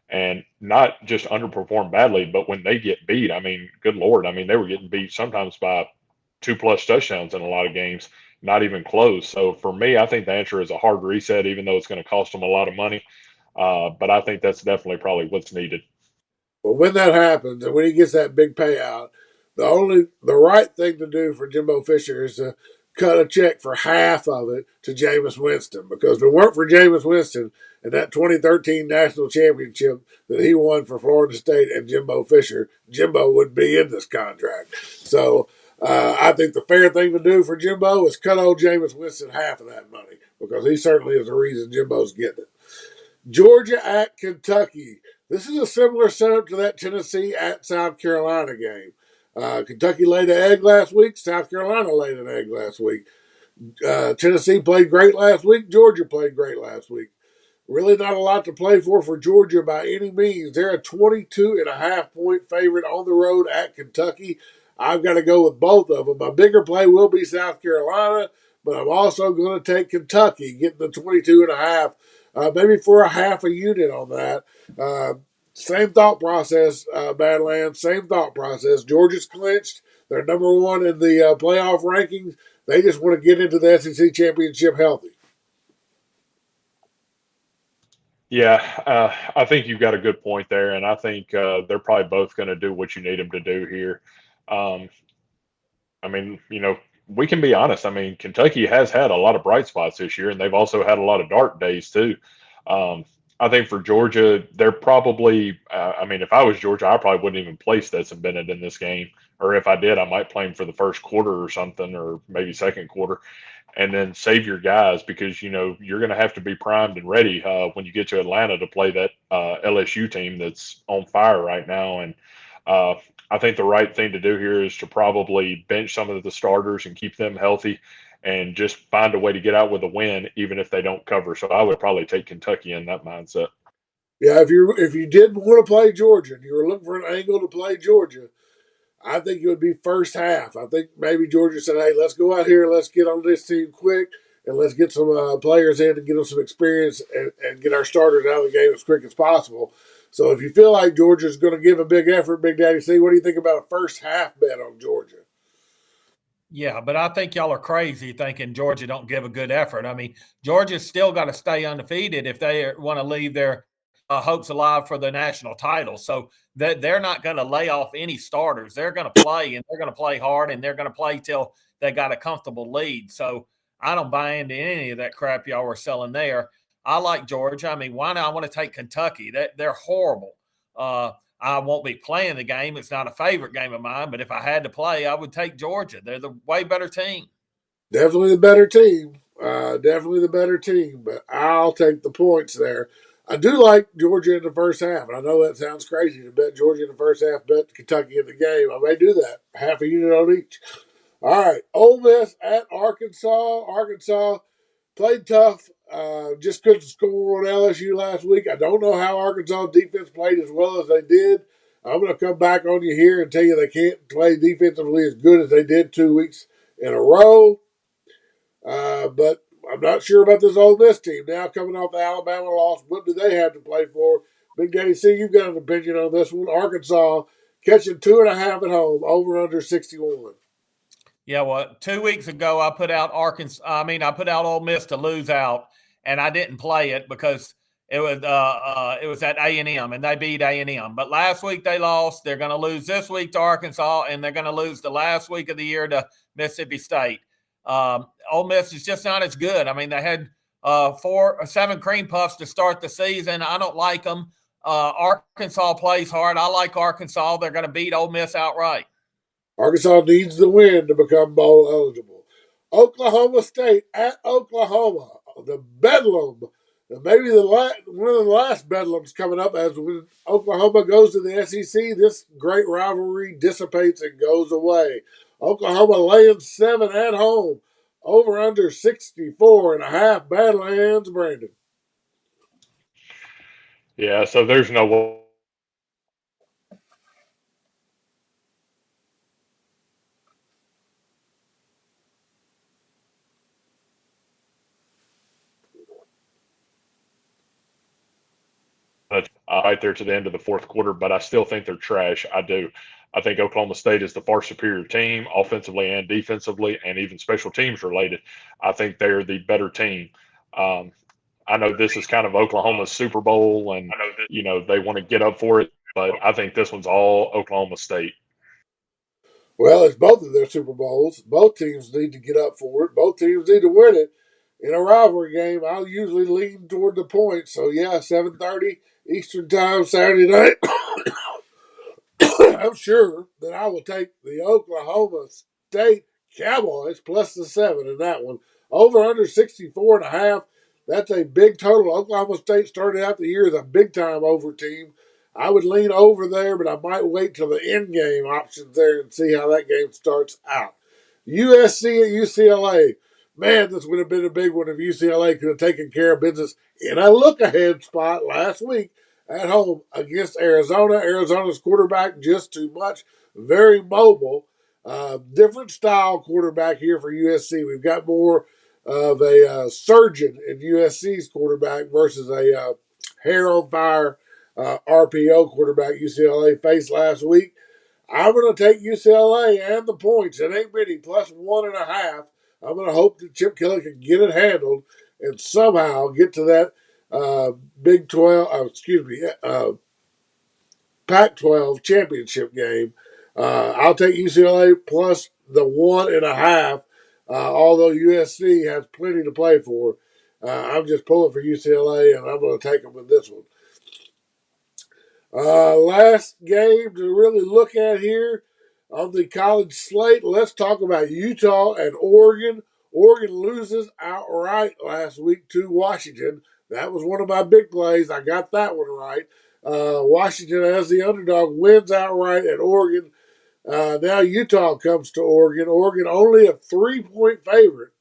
and not just underperform badly, but when they get beat, I mean, good Lord, I mean, they were getting beat sometimes by 2+ touchdowns in a lot of games, not even close. So for me, I think the answer is a hard reset, even though it's going to cost them a lot of money. But I think that's definitely probably what's needed.
But when that happens and when he gets that big payout, the right thing to do for Jimbo Fisher is to cut a check for half of it to Jameis Winston. Because if it weren't for Jameis Winston and that 2013 national championship that he won for Florida State and Jimbo Fisher, Jimbo would be in this contract. So I think the fair thing to do for Jimbo is cut old Jameis Winston half of that money because he certainly is the reason Jimbo's getting it. Georgia at Kentucky. This is a similar setup to that Tennessee at South Carolina game. Kentucky laid an egg last week. South Carolina laid an egg last week. Tennessee played great last week. Georgia played great last week. Really not a lot to play for Georgia by any means. They're a 22.5-point favorite on the road at Kentucky. I've got to go with both of them. My bigger play will be South Carolina, but I'm also going to take Kentucky, getting the 22.5, maybe for a half a unit on that. Same thought process, Badlands, same thought process. Georgia's clinched. They're number one in the playoff rankings. They just want to get into the SEC championship healthy.
Yeah, I think you've got a good point there, and I think they're probably both going to do what you need them to do here. Um, I mean, we can be honest. I mean, Kentucky has had a lot of bright spots this year, and they've also had a lot of dark days too. Um, I think for Georgia, they're probably. I mean, if I was Georgia, I probably wouldn't even play Stetson Bennett in this game, or if I did, I might play him for the first quarter or something, or maybe second quarter, and then save your guys because you're going to have to be primed and ready when you get to Atlanta to play that LSU team that's on fire right now. And uh, I think the right thing to do here is to probably bench some of the starters and keep them healthy, and just find a way to get out with a win, even if they don't cover. So I would probably take Kentucky in that mindset.
Yeah, if you did want to play Georgia and you were looking for an angle to play Georgia, I think it would be first half. I think maybe Georgia said, "Hey, let's go out here, let's get on this team quick, and let's get some players in and get them some experience and get our starters out of the game as quick as possible." So if you feel like Georgia's going to give a big effort, Big Daddy C, what do you think about a first half bet on Georgia?
Yeah, but I think y'all are crazy thinking Georgia don't give a good effort. I mean, Georgia's still got to stay undefeated if they want to leave their hopes alive for the national title. So they're not going to lay off any starters. They're going to play, and they're going to play hard, and they're going to play till they got a comfortable lead. So I don't buy into any of that crap y'all were selling there. I like Georgia. I mean, why not? I want to take Kentucky. They're horrible. I won't be playing the game. It's not a favorite game of mine, but if I had to play, I would take Georgia. They're the way better team.
Definitely the better team. Definitely the better team, but I'll take the points there. I do like Georgia in the first half, and I know that sounds crazy to bet Georgia in the first half, bet Kentucky in the game. I may do that, half a unit on each. All right, Ole Miss at Arkansas. Arkansas played tough, just couldn't score on LSU last week. I don't know how Arkansas defense played as well as they did. I'm going to come back on you here and tell you they can't play defensively as good as they did 2 weeks in a row. But I'm not sure about this Ole Miss team now coming off the Alabama loss. What do they have to play for? Big Daddy C, you've got an opinion on this one. Arkansas catching 2.5 at home, over under 61.
Yeah, well, 2 weeks ago I put out Arkansas. I put out Ole Miss to lose out, and I didn't play it because it was at A&M, and they beat A&M. But last week they lost. They're going to lose this week to Arkansas, and they're going to lose the last week of the year to Mississippi State. Ole Miss is just not as good. I mean, they had 7 cream puffs to start the season. I don't like them. Arkansas plays hard. I like Arkansas. They're going to beat Ole Miss outright.
Arkansas needs the win to become bowl eligible. Oklahoma State at Oklahoma. The Bedlam. Maybe one of the last Bedlams coming up as when Oklahoma goes to the SEC. This great rivalry dissipates and goes away. Oklahoma laying 7 at home. Over under 64.5. Badlands, Brandon.
Yeah, so there's no right there to the end of the fourth quarter, but I still think they're trash. I do. I think Oklahoma State is the far superior team, offensively and defensively, and even special teams related. I think they're the better team. Um, I know this is kind of Oklahoma's Super Bowl, and they want to get up for it, but I think this one's all Oklahoma State.
Well, it's both of their Super Bowls. Both teams need to get up for it. Both teams need to win it. In a rivalry game, I'll usually lean toward the points. So yeah, 7:30 Eastern Time Saturday night. I'm sure that I will take the Oklahoma State Cowboys plus the 7 in that one. Over under 64.5. That's a big total. Oklahoma State started out the year as a big time over team. I would lean over there, but I might wait till the end game options there and see how that game starts out. USC at UCLA. Man, this would have been a big one if UCLA could have taken care of business in a look ahead spot last week at home against Arizona. Arizona's quarterback just too much, very mobile. Different style quarterback here for USC. We've got more of a surgeon in USC's quarterback versus a hair on fire RPO quarterback UCLA faced last week. I'm going to take UCLA and the points. It ain't many, plus 1.5. I'm going to hope that Chip Kelly can get it handled and somehow get to that Big 12, Pac-12 championship game. I'll take UCLA plus the 1.5. Although USC has plenty to play for, I'm just pulling for UCLA, and I'm going to take them with this one. Last game to really look at here on the college slate. Let's talk about Utah and Oregon. Oregon loses outright last week to Washington. That was one of my big plays. I got that one right. Washington, as the underdog, wins outright at Oregon. Now Utah comes to Oregon. Oregon only a 3-point favorite,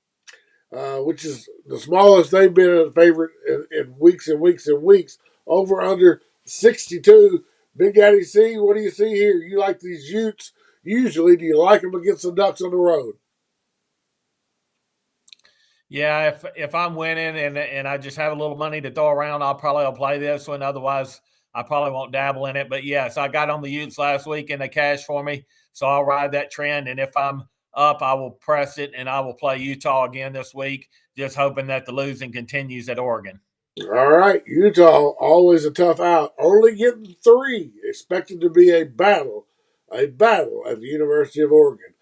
which is the smallest they've been a favorite in weeks and weeks and weeks. Over under 62. Big Daddy C, what do you see here? You like these Utes usually. Do you like them against the Ducks on the road?
Yeah, if I'm winning and I just have a little money to throw around, I'll probably play this one. Otherwise, I probably won't dabble in it. But yes, I got on the Utes last week and they cashed for me, so I'll ride that trend. And if I'm up, I will press it and I will play Utah again this week, just hoping that the losing continues at Oregon.
All right, Utah, always a tough out. Only getting 3. Expected to be a battle at the University of Oregon.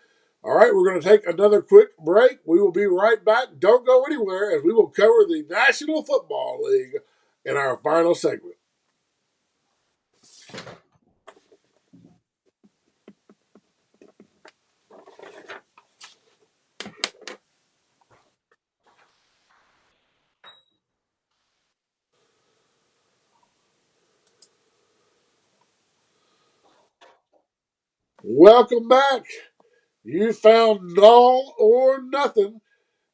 All right, we're going to take another quick break. We will be right back. Don't go anywhere as we will cover the National Football League in our final segment. Welcome back. You found Nall or Nuthin,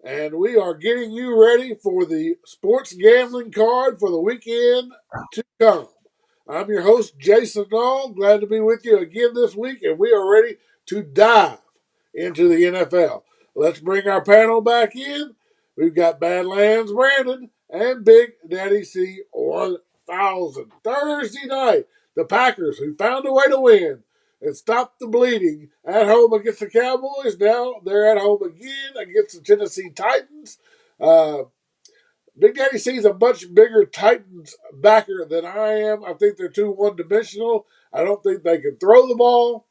and we are getting you ready for the sports gambling card for the weekend to come. I'm your host, Jason Nall. Glad to be with you again this week, and we are ready to dive into the NFL. Let's bring our panel back in. We've got Badlands Brandon and Big Daddy C 1000. Thursday night, the Packers, who found a way to win and stop the bleeding at home against the Cowboys. Now they're at home again against the Tennessee Titans. Big Daddy C's a much bigger Titans backer than I am. I think they're too one-dimensional. I don't think they can throw the ball.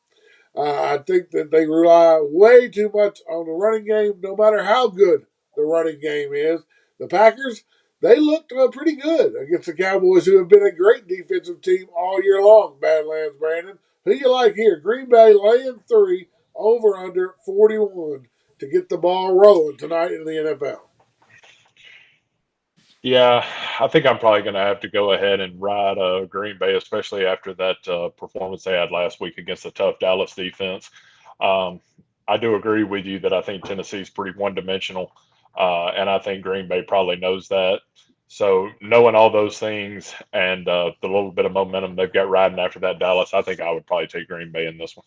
I think that they rely way too much on the running game, no matter how good the running game is. The Packers, they looked pretty good against the Cowboys, who have been a great defensive team all year long, Badlands Brandon. Who you like here? Green Bay laying 3, over under 41 to get the ball rolling tonight in the NFL.
Yeah, I think I'm probably going to have to go ahead and ride Green Bay, especially after that performance they had last week against the tough Dallas defense. Um, I do agree with you that I think Tennessee's pretty one-dimensional, and I think Green Bay probably knows that. So knowing all those things and the little bit of momentum they've got riding after that Dallas, I think I would probably take Green Bay in this one.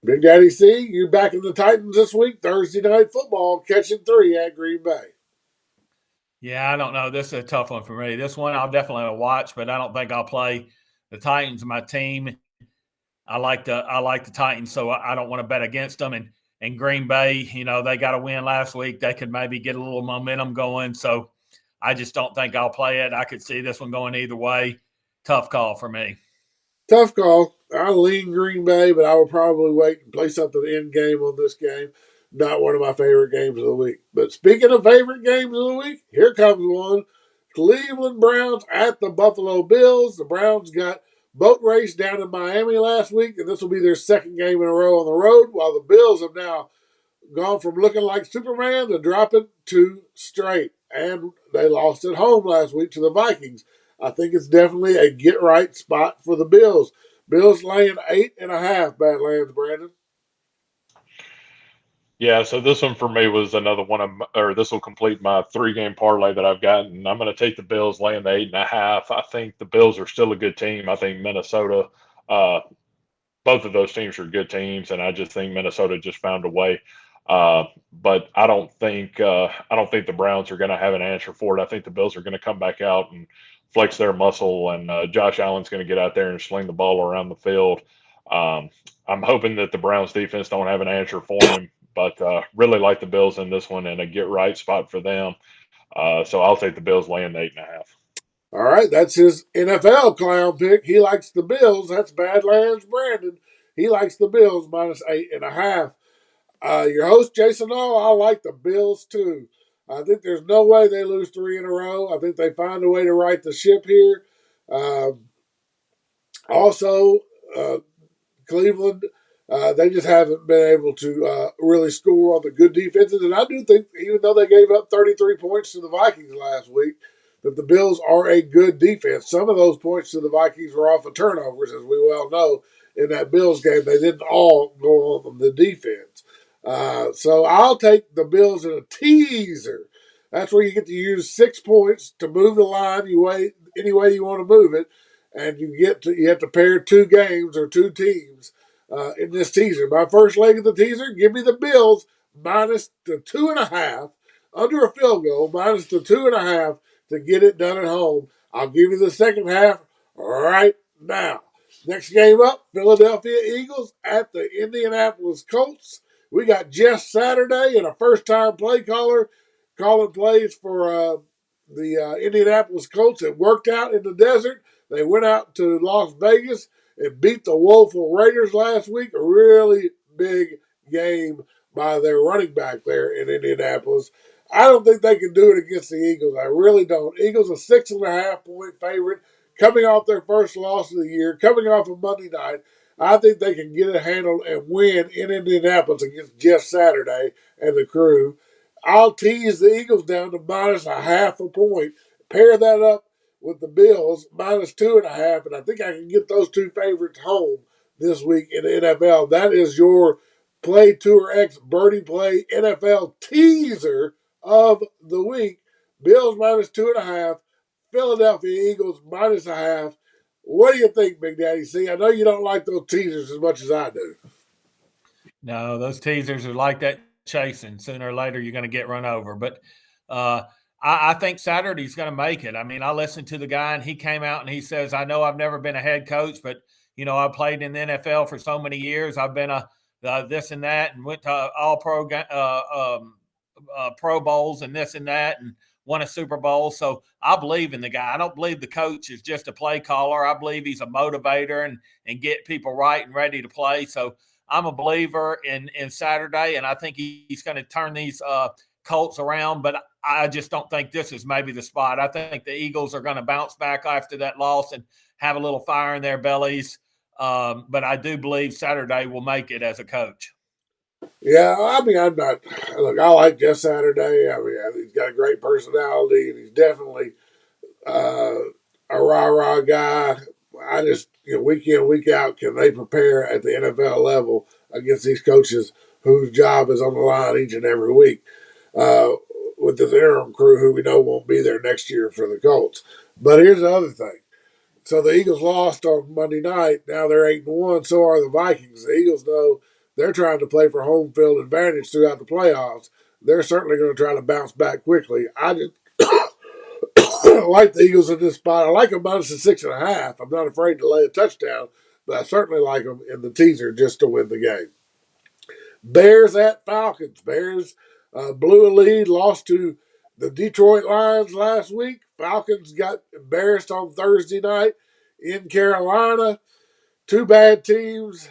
Big Daddy C, you back in the Titans this week? Thursday night football, catching 3 at Green Bay.
Yeah, I don't know. This is a tough one for me. This one I'll definitely watch, but I don't think I'll play. the Titans are my team. I like the Titans, so I don't want to bet against them. And Green Bay, they got a win last week. They could maybe get a little momentum going. So I just don't think I'll play it. I could see this one going either way. Tough call for me.
Tough call. I lean Green Bay, but I will probably wait and play something in game on this game. Not one of my favorite games of the week. But speaking of favorite games of the week, here comes one. Cleveland Browns at the Buffalo Bills. The Browns got boat race down in Miami last week, and this will be their second game in a row on the road, while the Bills have now gone from looking like Superman to dropping two straight. And they lost at home last week to the Vikings. I think it's definitely a get right spot for the Bills. Bills laying 8.5, Badlands, Brandon.
Yeah, so this one for me was another one or this will complete my 3-game parlay that I've got, and I'm going to take the Bills laying the 8.5. I think the Bills are still a good team. I think Minnesota, uh, both of those teams are good teams, and I just think Minnesota just found a way. But I don't think the Browns are going to have an answer for it. I think the Bills are going to come back out and flex their muscle, and Josh Allen's going to get out there and sling the ball around the field. I'm hoping that the Browns defense don't have an answer for him, but really like the Bills in this one and a get right spot for them. So I'll take the Bills laying the 8.5.
All right, that's his NFL clown pick. He likes the Bills. That's Badlands Brandon. He likes the Bills minus 8.5. Your host, Jason Nall, I like the Bills too. I think there's no way they lose 3 in a row. I think they find a way to right the ship here. Also, Cleveland, they just haven't been able to really score on the good defenses. And I do think, even though they gave up 33 points to the Vikings last week, that the Bills are a good defense. Some of those points to the Vikings were off of turnovers, as we well know. In that Bills game, they didn't all go on the defense. So I'll take the Bills in a teaser. That's where you get to use 6 points to move the line any way you want to move it, and you have to pair 2 games or 2 teams in this teaser. My first leg of the teaser, give me the Bills minus the 2.5 under a field goal, minus the 2.5 to get it done at home. I'll give you the second half right now. Next game up, Philadelphia Eagles at the Indianapolis Colts. We got Jeff Saturday and a first-time play caller calling plays for the Indianapolis Colts. It worked out in the desert. They went out to Las Vegas and beat the woeful Raiders last week. A really big game by their running back there in Indianapolis. I don't think they can do it against the Eagles. I really don't. Eagles a 6.5-point favorite coming off their first loss of the year, coming off of Monday night. I think they can get it handled and win in Indianapolis against Jeff Saturday and the crew. I'll tease the Eagles down to minus 0.5 point. Pair that up with the Bills minus 2.5, and I think I can get those 2 favorites home this week in the NFL. That is your Play Tour X Birdie Play NFL teaser of the week. Bills minus 2.5, Philadelphia Eagles minus 0.5. What do you think, Big Daddy C? I know you don't like those teasers as much as I do.
No, those teasers are like that chasing. Sooner or later, you're going to get run over. But I think Saturday's going to make it. I mean, I listened to the guy, and he came out and he says, I know I've never been a head coach, but, I played in the NFL for so many years. I've been a this and that, and went to all Pro Bowls and this and that, and won a Super Bowl. So I believe in the guy. I don't believe the coach is just a play caller. I believe he's a motivator and get people right and ready to play. So I'm a believer in Saturday, and I think he's going to turn these Colts around. But I just don't think this is maybe the spot. I think the Eagles are going to bounce back after that loss and have a little fire in their bellies. But I do believe Saturday will make it as a coach.
Yeah, I mean, I'm not. Look, I like Jeff Saturday. I mean, he's got a great personality, and he's definitely a rah-rah guy. I just, week in, week out, can they prepare at the NFL level against these coaches whose job is on the line each and every week with this interim crew who we know won't be there next year for the Colts. But here's the other thing. So the Eagles lost on Monday night. Now they're 8-1. So are the Vikings. The Eagles know they're trying to play for home field advantage throughout the playoffs. They're certainly going to try to bounce back quickly. I like the Eagles in this spot. I like them minus the 6.5. I'm not afraid to lay a touchdown, but I certainly like them in the teaser just to win the game. Bears at Falcons. Bears blew a lead, lost to the Detroit Lions last week. Falcons got embarrassed on Thursday night in Carolina. Two bad teams.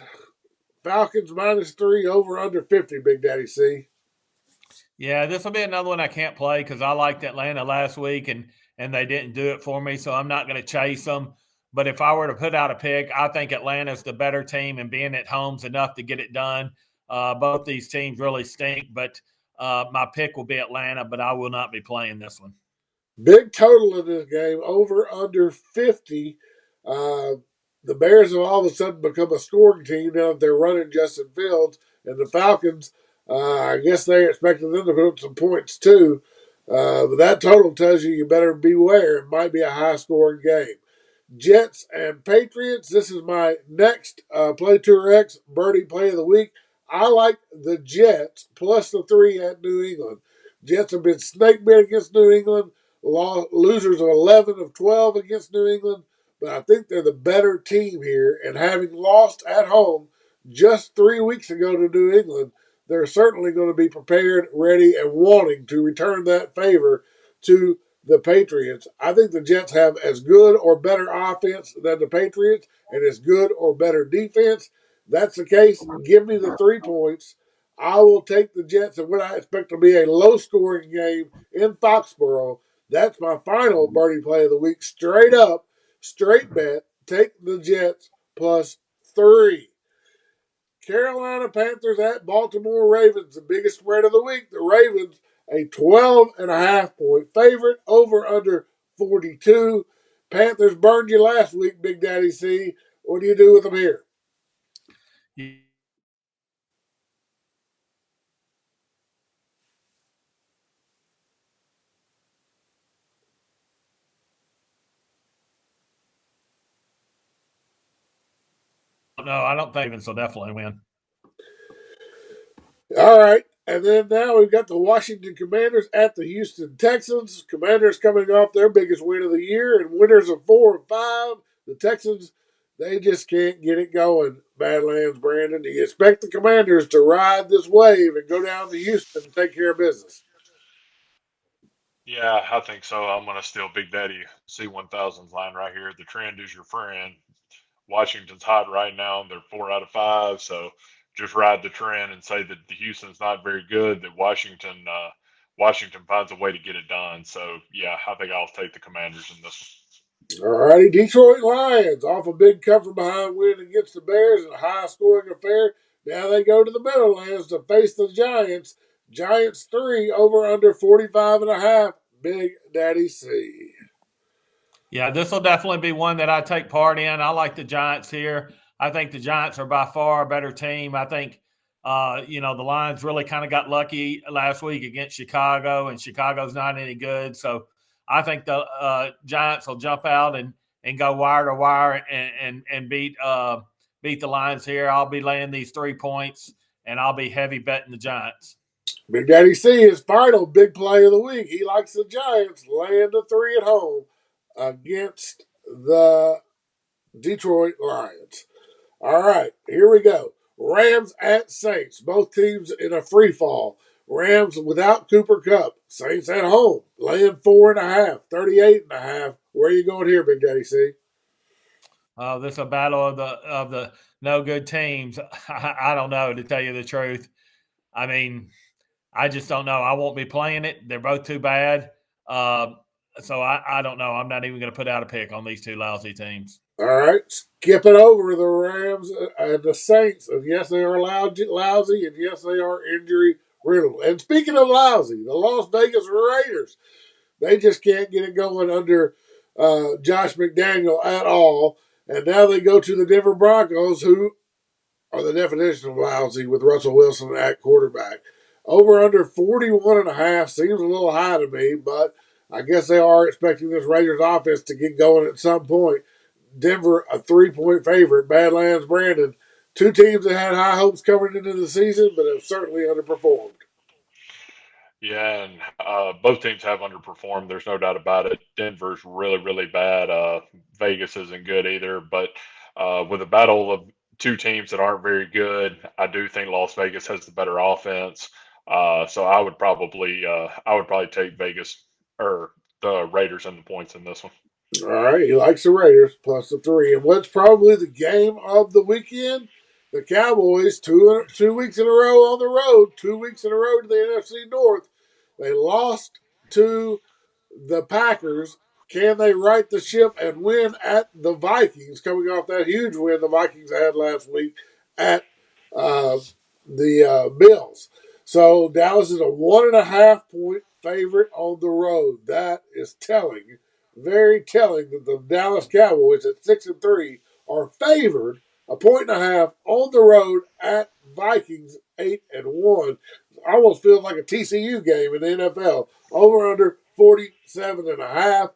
Falcons -3, over under 50, Big Daddy C.
Yeah, this will be another one I can't play because I liked Atlanta last week and they didn't do it for me, so I'm not going to chase them. But if I were to put out a pick, I think Atlanta's the better team, and being at home's enough to get it done. Both these teams really stink, but my pick will be Atlanta, but I will not be playing this one.
Big total in this game, over under 50. The Bears have all of a sudden become a scoring team now that they're running Justin Fields, and the Falcons, I guess they expected them to put up some points too. But that total tells you better beware. It might be a high scoring game. Jets and Patriots. This is my next Play Tour X Birdie Play of the Week. I like the Jets plus the 3 at New England. Jets have been snake bit against New England, losers of 11 of 12 against New England, but I think they're the better team here. And having lost at home just 3 weeks ago to New England, they're certainly going to be prepared, ready, and wanting to return that favor to the Patriots. I think the Jets have as good or better offense than the Patriots and as good or better defense. That's the case. Give me the 3 points. I will take the Jets in what I expect to be a low scoring game in Foxborough. That's my final birdie play of the week. Straight up, straight bet. Take the Jets plus 3. Carolina Panthers at Baltimore Ravens, the biggest spread of the week. The Ravens, a 12.5 point favorite, over under 42. Panthers burned you last week, Big Daddy C. What do you do with them here?
No, I don't think Ravens will definitely win.
All right. And then now we've got the Washington Commanders at the Houston Texans. Commanders coming off their biggest win of the year and winners of 4 and 5. The Texans, they just can't get it going. Badlands, Brandon. Do you expect the Commanders to ride this wave and go down to Houston and take care of business?
Yeah, I think so. I'm going to steal Big Daddy C1000's line right here. The trend is your friend. Washington's hot right now. They're 4 out of 5. So just ride the trend and say that the Houston's not very good, that Washington finds a way to get it done. So, yeah, I think I'll take the Commanders in this
All righty, Detroit Lions off a big come from behind win against the Bears in a high scoring affair. Now they go to the Meadowlands to face the Giants. Giants 3, over under 45.5. Big Daddy C.
Yeah, this will definitely be one that I take part in. I like the Giants here. I think the Giants are by far a better team. I think, the Lions really kind of got lucky last week against Chicago, and Chicago's not any good. So I think the Giants will jump out and go wire to wire and beat the Lions here. I'll be laying these 3 points, and I'll be heavy betting the Giants.
Big Daddy C, his final big play of the week. He likes the Giants laying the 3 at home against the Detroit Lions. All right, here we go. Rams at Saints. Both teams in a free fall. Rams without Cooper Kupp. Saints at home. Laying 4.5, 38.5. Where are you going here, Big Daddy C?
This is a battle of the no good teams. I don't know, to tell you the truth. I mean, I just don't know. I won't be playing it. They're both too bad. So I don't know. I'm not even going to put out a pick on these two lousy teams.
All right, skipping over the Rams and the Saints. And yes, they are lousy, and yes, they are injury riddled. And speaking of lousy, the Las Vegas Raiders, they just can't get it going under Josh McDaniel at all. And now they go to the Denver Broncos, who are the definition of lousy with Russell Wilson at quarterback. Over under 41.5 seems a little high to me, but I guess they are expecting this Raiders offense to get going at some point. Denver, a 3-point favorite. Badlands, Brandon. Two teams that had high hopes coming into the season, but have certainly underperformed.
Yeah, and both teams have underperformed. There's no doubt about it. Denver's really, really bad. Vegas isn't good either. But with a battle of two teams that aren't very good, I do think Las Vegas has the better offense. So I would probably take Vegas or the Raiders and the points in this one.
All right, he likes the Raiders plus the 3. And what's probably the game of the weekend? The Cowboys, 2 weeks in a row on the road, 2 weeks in a row to the NFC North. They lost to the Packers. Can they right the ship and win at the Vikings, coming off that huge win the Vikings had last week at uh, the Bills? So Dallas is a 1.5 point favorite on the road. That is telling, very telling, that the Dallas Cowboys at 6-3 are favored 1.5 on the road at Vikings 8-1. Almost feels like a TCU game in the NFL. Over under 47.5.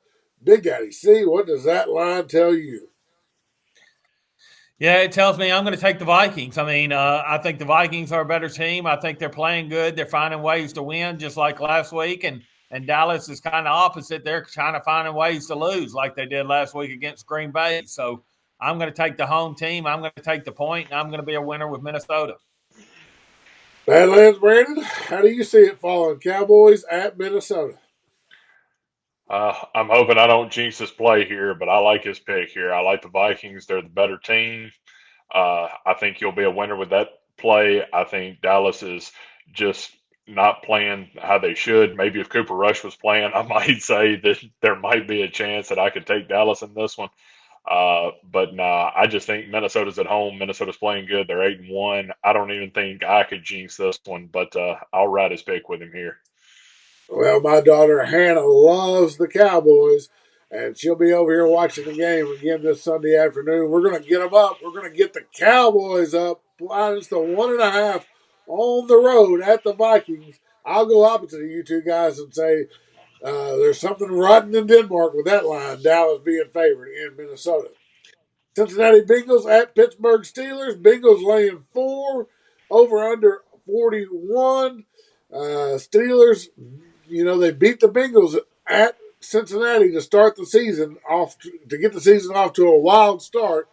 Big Daddy C, what does that line tell you?
Yeah, it tells me I'm going to take the Vikings. I mean, I think the Vikings are a better team. I think they're playing good. They're finding ways to win, just like last week. And Dallas is kind of opposite. They're trying to find ways to lose, like they did last week against Green Bay. So I'm going to take the home team. I'm going to take the point, and I'm going to be a winner with Minnesota.
Badlands Brandon, how do you see it falling? Cowboys at Minnesota.
I'm hoping I don't jinx this play here, but I like his pick here. I like the Vikings. They're the better team. I think you'll be a winner with that play. I think Dallas is just not playing how they should. Maybe if Cooper Rush was playing, I might say that there might be a chance that I could take Dallas in this one. But nah, I just think Minnesota's at home. Minnesota's playing good. They're 8-1. I don't even think I could jinx this one, but I'll ride his pick with him here.
Well, my daughter Hannah loves the Cowboys, and she'll be over here watching the game again this Sunday afternoon. We're going to get them up. We're going to get the Cowboys up, minus the 1.5 on the road at the Vikings. I'll go opposite of you two guys and say there's something rotten in Denmark with that line. Dallas being favored in Minnesota. Cincinnati Bengals at Pittsburgh Steelers. Bengals laying 4, over under 41. Steelers, they beat the Bengals at Cincinnati to start the season off, to get the season off to a wild start.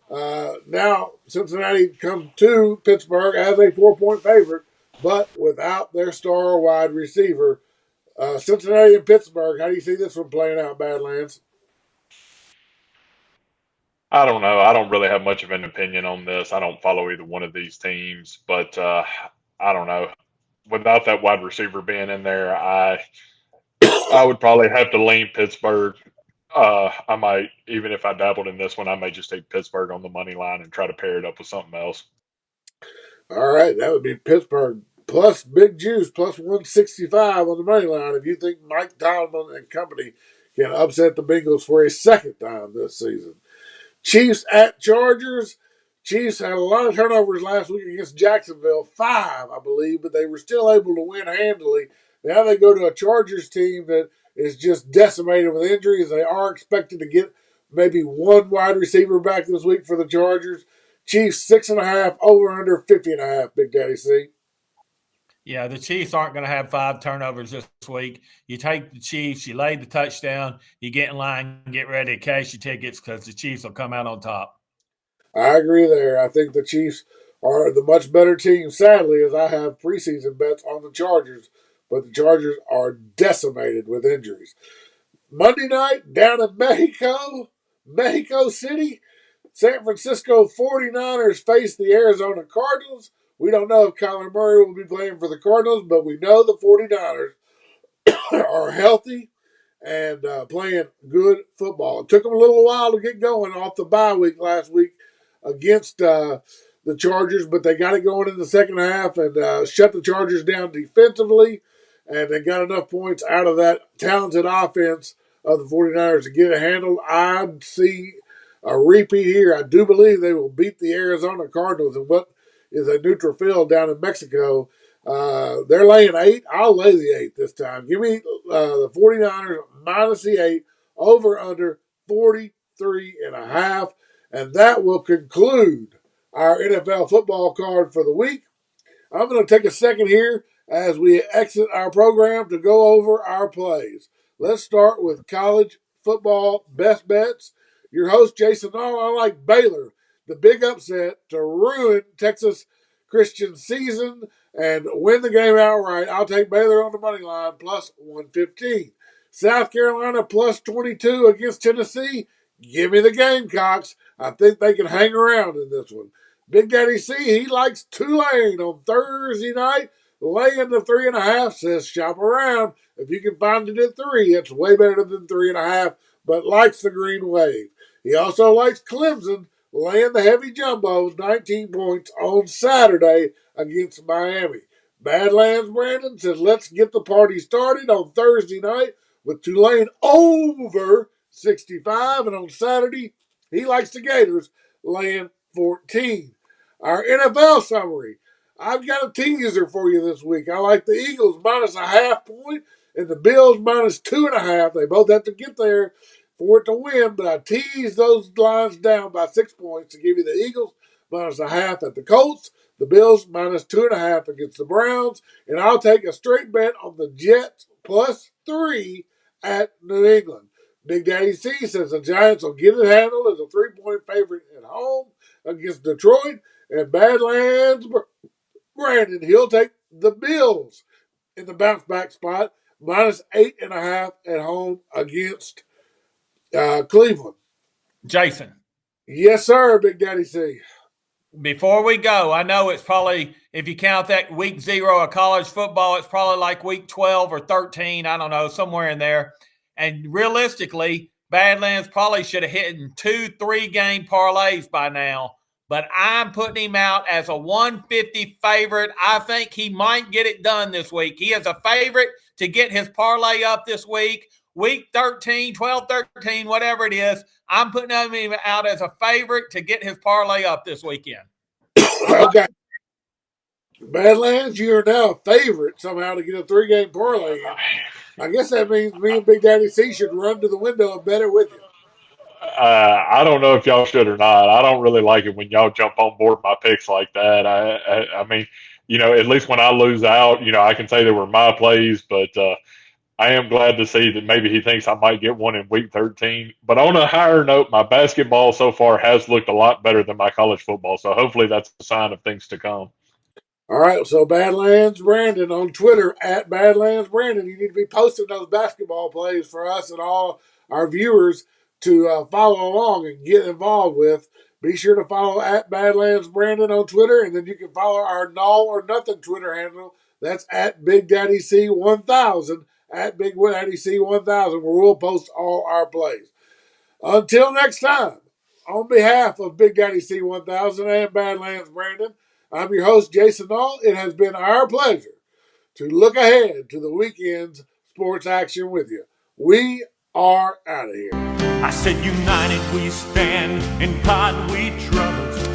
Now Cincinnati comes to Pittsburgh as a 4 point favorite, but without their star wide receiver. Cincinnati and Pittsburgh. How do you see this one playing out, Badlands?
I don't know. I don't really have much of an opinion on this. I don't follow either one of these teams, but I don't know. Without that wide receiver being in there, I would probably have to lean Pittsburgh. I might, even if I dabbled in this one, I may just take Pittsburgh on the money line and try to pair it up with something else.
All right, that would be Pittsburgh plus Big Juice plus 165 on the money line. If you think Mike Tomlin and company can upset the Bengals for a second time this season. Chiefs at Chargers. Chiefs had a lot of turnovers last week against Jacksonville, 5, I believe, but they were still able to win handily. Now they go to a Chargers team that is just decimated with injuries. They are expected to get maybe one wide receiver back this week for the Chargers. Chiefs 6.5, over under 50.5. Big Daddy C.
Yeah, the Chiefs aren't going to have 5 turnovers this week. You take the Chiefs, you lay the touchdown, you get in line, get ready to cash your tickets because the Chiefs will come out on top.
I agree there. I think the Chiefs are the much better team, sadly, as I have preseason bets on the Chargers, but the Chargers are decimated with injuries. Monday night down in Mexico City, San Francisco 49ers face the Arizona Cardinals. We don't know if Kyler Murray will be playing for the Cardinals, but we know the 49ers are healthy and playing good football. It took them a little while to get going off the bye week last week against the Chargers, but they got it going in the second half and shut the Chargers down defensively, and they got enough points out of that talented offense of the 49ers to get it handled. I'd see a repeat here. I do believe they will beat the Arizona Cardinals in what is a neutral field down in Mexico. They're laying 8. I'll lay the 8 this time. Give me the 49ers minus the 8, over under 43.5. And that will conclude our NFL football card for the week. I'm going to take a second here as we exit our program to go over our plays. Let's start with college football best bets. Your host, Jason Nall. I like Baylor, the big upset to ruin Texas Christian's season and win the game outright. I'll take Baylor on the money line plus 115. South Carolina plus 22 against Tennessee. Give me the Gamecocks. I think they can hang around in this one. Big Daddy C, he likes Tulane on Thursday night. Laying the 3.5, says shop around. If you can find it at 3, it's way better than 3.5, but likes the green wave. He also likes Clemson laying the heavy jumbos, 19 points on Saturday against Miami. Badlands Brandon says let's get the party started on Thursday night with Tulane over 65, and on Saturday he likes the Gators laying 14. Our NFL summary. I've got a teaser for you this week. I like the Eagles minus a half point and the Bills minus 2.5. They both have to get there for it to win, but I teased those lines down by 6 points to give you the Eagles minus a half at the Colts, the Bills minus 2.5 against the Browns, and I'll take a straight bet on the Jets plus 3 at New England. Big Daddy C says the Giants will get it handled as a 3-point favorite at home against Detroit, and Badlands Brandon, he'll take the Bills in the bounce back spot, minus 8.5 at home against Cleveland.
Jason.
Yes, sir, Big Daddy C.
Before we go, I know it's probably, if you count that week 0 of college football, it's probably like week 12 or 13. I don't know, somewhere in there. And realistically, Badlands probably should have hit in 2-3 game parlays by now. But I'm putting him out as a 150 favorite. I think he might get it done this week. He is a favorite to get his parlay up this week. Week 13, 12, 13, whatever it is, I'm putting him out as a favorite to get his parlay up this weekend.
Okay. Badlands, you are now a favorite somehow to get a 3-game parlay in. I guess that means me and Big Daddy C should run to the window and bet it with you.
I don't know if y'all should or not. I don't really like it when y'all jump on board my picks like that. I mean, at least when I lose out, I can say they were my plays, but I am glad to see that maybe he thinks I might get one in week 13. But on a higher note, my basketball so far has looked a lot better than my college football. So hopefully that's a sign of things to come.
All right, so Badlands Brandon on Twitter, at Badlands Brandon. You need to be posting those basketball plays for us and all our viewers to follow along and get involved with. Be sure to follow at Badlands Brandon on Twitter, and then you can follow our Nall or Nuthin Twitter handle. That's at Big Daddy C1000, at Big Daddy C1000, where we'll post all our plays. Until next time, on behalf of Big Daddy C1000 and Badlands Brandon, I'm your host, Jason Nall. It has been our pleasure to look ahead to the weekend's sports action with you. We are out of here.
I said, united we stand, in God we trust.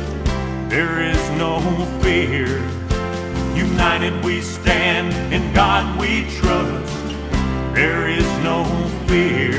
There is no fear. United we stand, in God we trust. There is no fear.